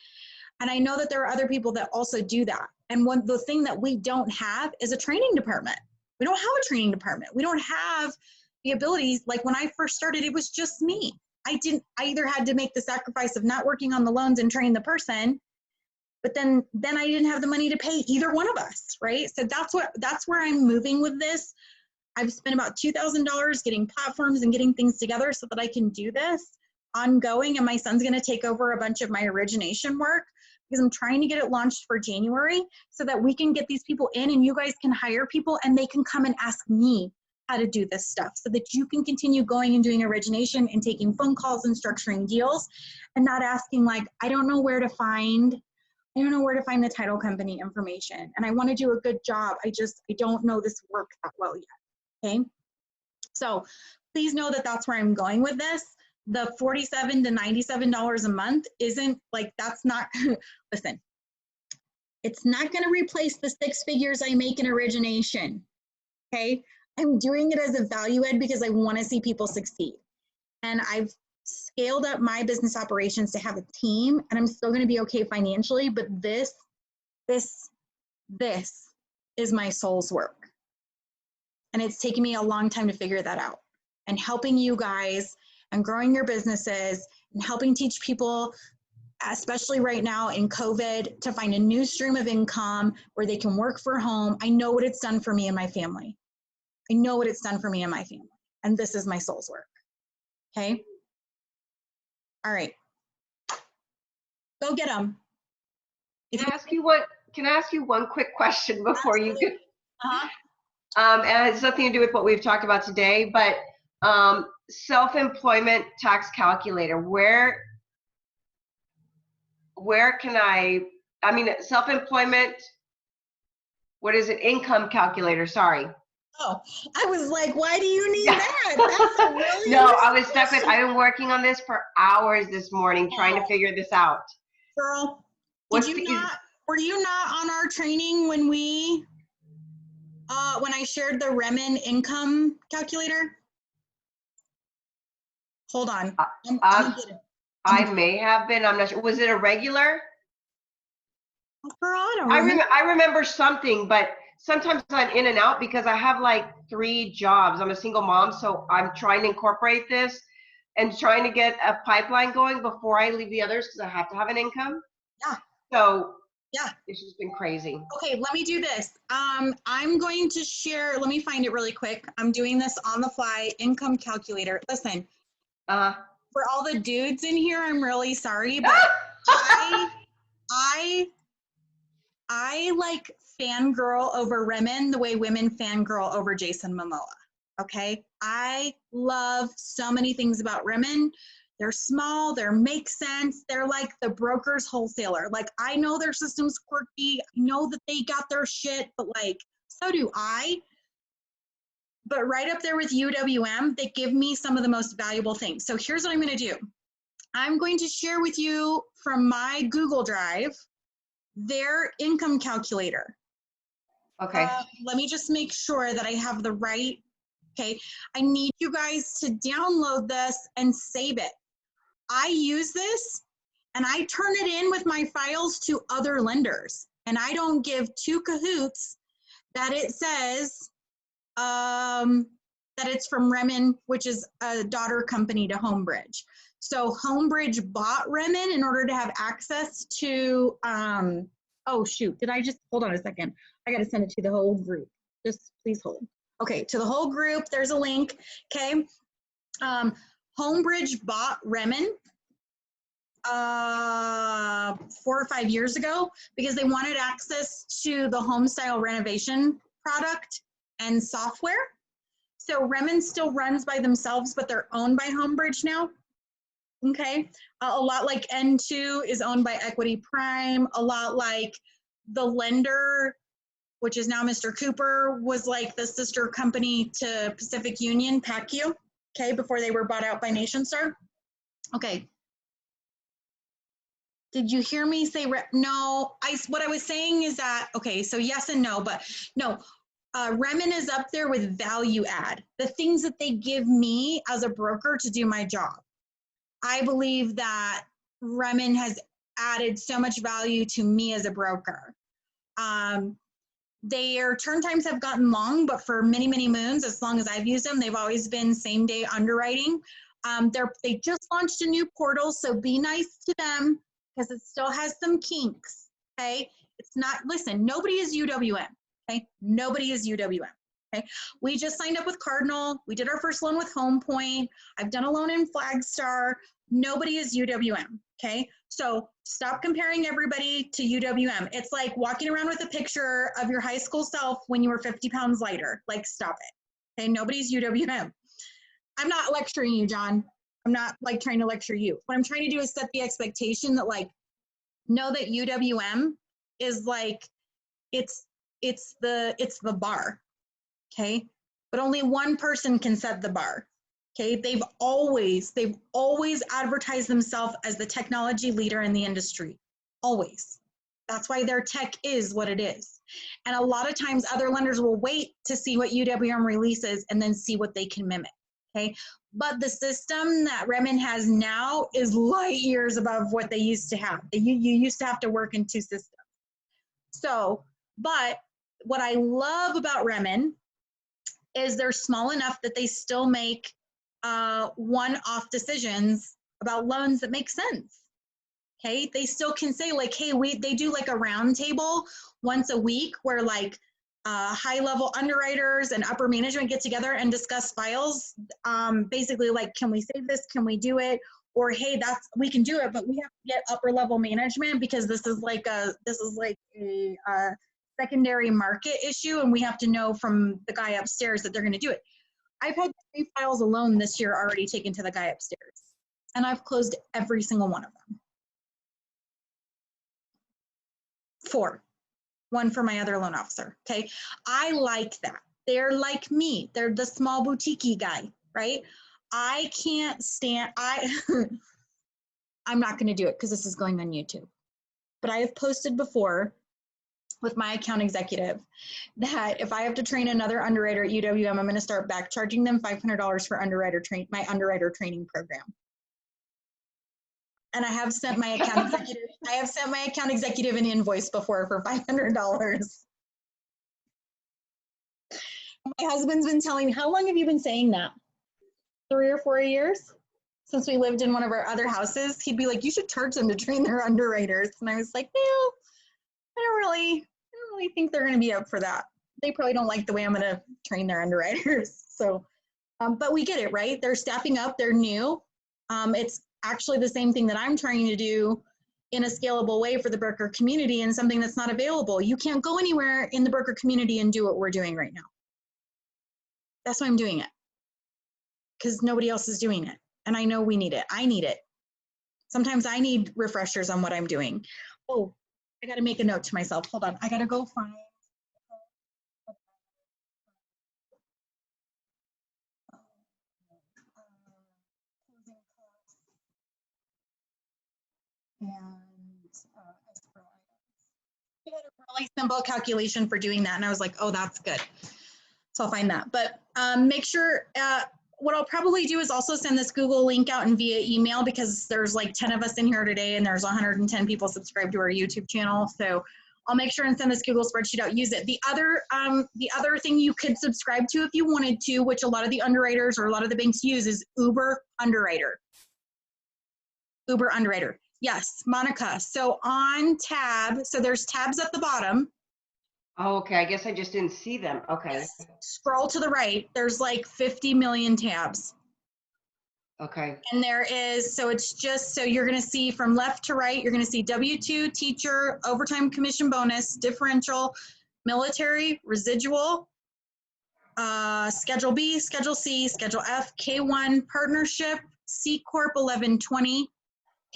and I know that there are other people that also do that. And the thing that we don't have is a training department. We don't have a training department. We don't have the abilities. Like when I first started, it was just me. I either had to make the sacrifice of not working on the loans and train the person, but then I didn't have the money to pay either one of us, right? So that's where I'm moving with this. I've spent about $2,000 getting platforms and getting things together so that I can do this ongoing. And my son's going to take over a bunch of my origination work because I'm trying to get it launched for January so that we can get these people in and you guys can hire people and they can come and ask me how to do this stuff so that you can continue going and doing origination and taking phone calls and structuring deals and not asking like, I don't know where to find the title company information and I want to do a good job. I don't know this work that well yet. Okay. So please know that that's where I'm going with this. The $47 to $97 a month isn't like, that's not, listen, it's not going to replace the 6 figures I make in origination. Okay. I'm doing it as a value add because I want to see people succeed. And I've scaled up my business operations to have a team and I'm still going to be okay financially, but this is my soul's work. And it's taken me a long time to figure that out. And helping you guys and growing your businesses and helping teach people, especially right now in COVID, to find a new stream of income where they can work from home. I know what it's done for me and my family. I know what it's done for me and my family. And this is my soul's work. Okay? All right. Go get them. Can I ask you one quick question before you get? Uh-huh. And it has nothing to do with what we've talked about today, but self-employment tax calculator, where can I mean, self-employment, what is it? Income calculator, sorry. Oh, I was like, why do you need that? That's a really No, I was stuck with, I've been working on this for hours this morning trying to figure this out. Girl, were you not on our training when I shared the Remen income calculator? Hold on. I may have been, I'm not sure. Was it a regular? Girl, I remember something, but sometimes I'm in and out because I have like 3 jobs. I'm a single mom, so I'm trying to incorporate this and trying to get a pipeline going before I leave the others because I have to have an income. Yeah. So yeah, it's just been crazy. Okay, let me do this. I'm going to share, let me find it really quick. I'm doing this on the fly, income calculator. Listen, for all the dudes in here, I'm really sorry, but I like fangirl over Remen the way women fangirl over Jason Momoa, okay? I love so many things about Remen. They're small, they make sense. They're like the broker's wholesaler. Like, I know their system's quirky. I know that they got their shit, but like, so do I. But right up there with UWM, they give me some of the most valuable things. So here's what I'm gonna do. I'm going to share with you from my Google Drive their income calculator. Okay. Let me just make sure that I have the right, okay. I need you guys to download this and save it. I use this and I turn it in with my files to other lenders. And I don't give 2 cahoots that it says that it's from Remen, which is a daughter company to Homebridge. So Homebridge bought Remen in order to have access to, oh shoot, hold on a second. I gotta send it to the whole group. Just please hold. Okay, to the whole group, there's a link, okay? Homebridge bought Remen 4 or 5 years ago because they wanted access to the home style renovation product and software. So Remen still runs by themselves, but they're owned by Homebridge now. Okay, a lot like N2 is owned by Equity Prime, a lot like the lender, which is now Mr. Cooper, was like the sister company to Pacific Union, PACU, okay, before they were bought out by NationStar. Okay. Did you hear me say, no, what I was saying is that, okay, so yes and no, but no, Remin is up there with value add, the things that they give me as a broker to do my job. I believe that Remin has added so much value to me as a broker. Their turn times have gotten long, but for many, many moons, as long as I've used them, they've always been same day underwriting. They just launched a new portal, so be nice to them because it still has some kinks, okay? It's not, listen, nobody is UWM, okay? Nobody is UWM, okay? We just signed up with Cardinal. We did our first loan with Home Point. I've done a loan in Flagstar. Nobody is UWM, okay? So stop comparing everybody to UWM. It's like walking around with a picture of your high school self when you were 50 pounds lighter. Like, stop it, okay? Nobody's UWM. I'm not lecturing you, John. I'm not like trying to lecture you. What I'm trying to do is set the expectation that like, know that UWM is like, it's the bar, okay? But only one person can set the bar, okay? They've always advertised themselves as the technology leader in the industry, always. That's why their tech is what it is. And a lot of times other lenders will wait to see what UWM releases and then see what they can mimic. Okay, but the system that Remin has now is light years above what they used to have. You used to have to work in two systems. So, but what I love about Remin is they're small enough that they still make one-off decisions about loans that make sense. Okay, they still can say like, hey, they do like a round table once a week where like high-level underwriters and upper management get together and discuss files. Basically, like, can we save this? Can we do it? Or hey, we can do it, but we have to get upper-level management because this is like a secondary market issue, and we have to know from the guy upstairs that they're going to do it. I've had 3 files alone this year already taken to the guy upstairs, and I've closed every single one of them. 4. 1 for my other loan officer, okay? I like that. They're like me. They're the small boutique guy, right? I can't stand, I'm not gonna do it because this is going on YouTube. But I have posted before with my account executive that if I have to train another underwriter at UWM, I'm gonna start back charging them $500 for my underwriter training program. And I have sent my account executive an invoice before for $500. My husband's been telling me, how long have you been saying that? 3 or 4 years since we lived in one of our other houses. He'd be like, you should charge them to train their underwriters. And I was like, no, I don't really think they're going to be up for that. They probably don't like the way I'm going to train their underwriters. So, but we get it, right? They're staffing up. They're new. It's actually the same thing that I'm trying to do in a scalable way for the broker community and something that's not available. You can't go anywhere in the broker community and do what we're doing right now. That's why I'm doing it, because nobody else is doing it. And I know we need it. I need it. Sometimes I need refreshers on what I'm doing. Oh, I got to make a note to myself. Hold on. I got to go find. And escrow items. We had a really simple calculation for doing that, and I was like, oh, that's good. So I'll find that. But make sure, what I'll probably do is also send this Google link out and via email, because there's like 10 of us in here today and there's 110 people subscribed to our YouTube channel. So I'll make sure and send this Google spreadsheet out, use it. The other thing you could subscribe to if you wanted to, which a lot of the underwriters or a lot of the banks use, is Uber Underwriter. Uber Underwriter. Yes, Monica. So on tab, so there's tabs at the bottom. Oh, okay. I guess I just didn't see them. Okay. Yes. Scroll to the right. There's like 50 million tabs. Okay. And there is, so it's just, so you're going to see from left to right, you're going to see W-2, teacher, overtime commission bonus, differential, military, residual, Schedule B, Schedule C, Schedule F, K1, partnership, C Corp 1120.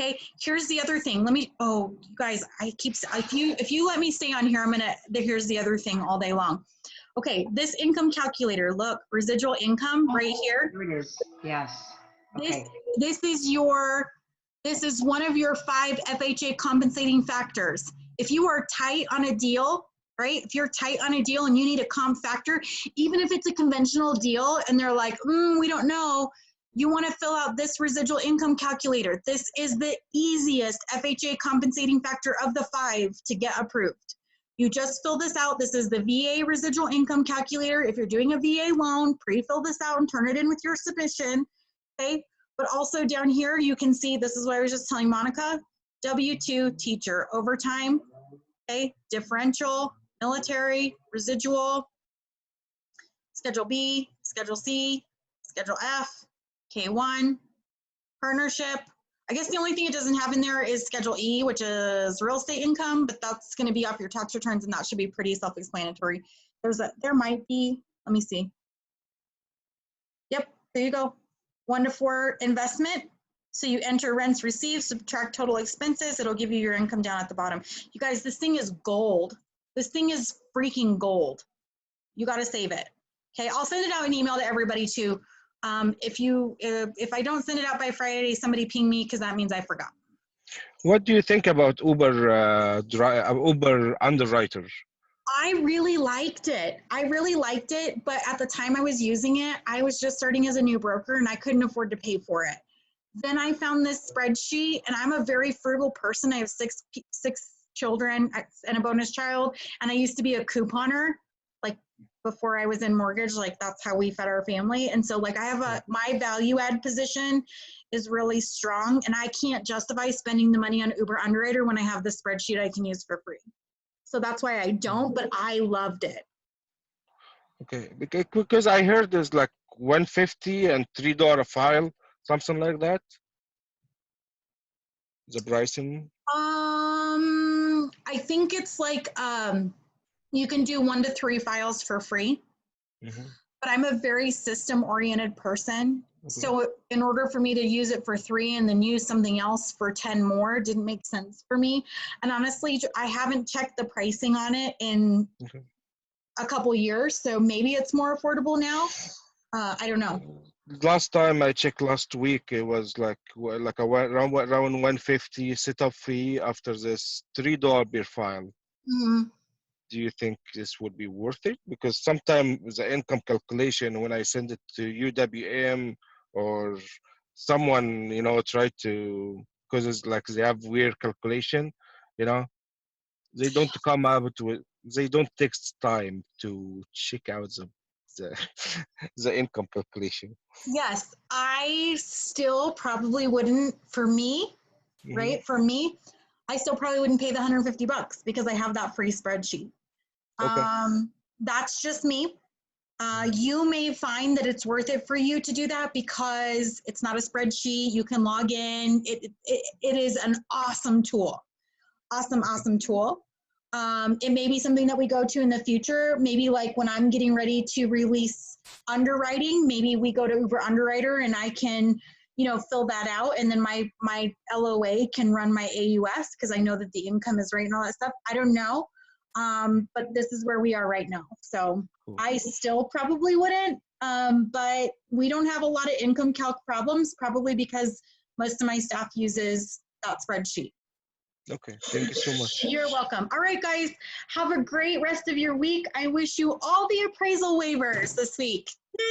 Okay, here's the other thing. Let me, oh, you guys, if you let me stay on here, here's the other thing all day long. Okay, this income calculator, look, residual income right here. Here it is. Yes. Okay. This is your This is one of your 5 FHA compensating factors. If you are tight on a deal, right? If you're tight on a deal and you need a comp factor, even if it's a conventional deal and they're like, we don't know, you want to fill out this residual income calculator. This is the easiest FHA compensating factor of the 5 to get approved. You just fill this out. This is the VA residual income calculator. If you're doing a VA loan, pre-fill this out and turn it in with your submission, okay? But also down here, you can see, this is what I was just telling Monica, W-2 teacher, overtime, okay? Differential, military, residual, Schedule B, Schedule C, Schedule F, K1, partnership. I guess the only thing it doesn't have in there is Schedule E, which is real estate income, but that's going to be off your tax returns, and that should be pretty self-explanatory. There might be, let me see. Yep, there you go. 1 to 4 investment. So you enter rents received, subtract total expenses. It'll give you your income down at the bottom. You guys, this thing is gold. This thing is freaking gold. You got to save it. Okay, I'll send it out an email to everybody too. If I don't send it out by Friday, somebody ping me because that means I forgot. What do you think about Uber Uber underwriter? I really liked it. But at the time I was using it, I was just starting as a new broker and I couldn't afford to pay for it. Then I found this spreadsheet, and I'm a very frugal person. I have six children and a bonus child, and I used to be a couponer, like before I was in mortgage, like that's how we fed our family. And so like I have my value add position is really strong, and I can't justify spending the money on Uber Underwriter when I have the spreadsheet I can use for free. So that's why I don't, but I loved it. Okay, because I heard there's like $150 and $3 a file, something like that. The pricing. I think it's like you can do 1 to 3 files for free. But I'm a very system-oriented person. So in order for me to use it for 3 and then use something else for 10 more didn't make sense for me. And honestly, I haven't checked the pricing on it in a couple years. So maybe it's more affordable now. I don't know. Last time I checked last week, it was like around 150 setup fee after this $3 per file. Do you think this would be worth it? Because sometimes the income calculation, when I send it to UWM or someone, try to, because it's like they have weird calculation, they don't come out with, they don't take time to check out the income calculation. Yes, I still probably wouldn't, for me, right? For me, I still probably wouldn't pay the $150 because I have that free spreadsheet. Okay. That's just me. You may find that it's worth it for you to do that because it's not a spreadsheet. You can log in. It is an awesome tool. Awesome tool. It may be something that we go to in the future. Maybe like when I'm getting ready to release underwriting, maybe we go to Uber Underwriter and I can, fill that out, and then my LOA can run my AUS because I know that the income is right and all that stuff. I don't know. But this is where we are right now. So I still probably wouldn't, but we don't have a lot of income calc problems, probably because most of my staff uses that spreadsheet. Okay, thank you so much. You're welcome. All right, guys, have a great rest of your week. I wish you all the appraisal waivers this week. Yay!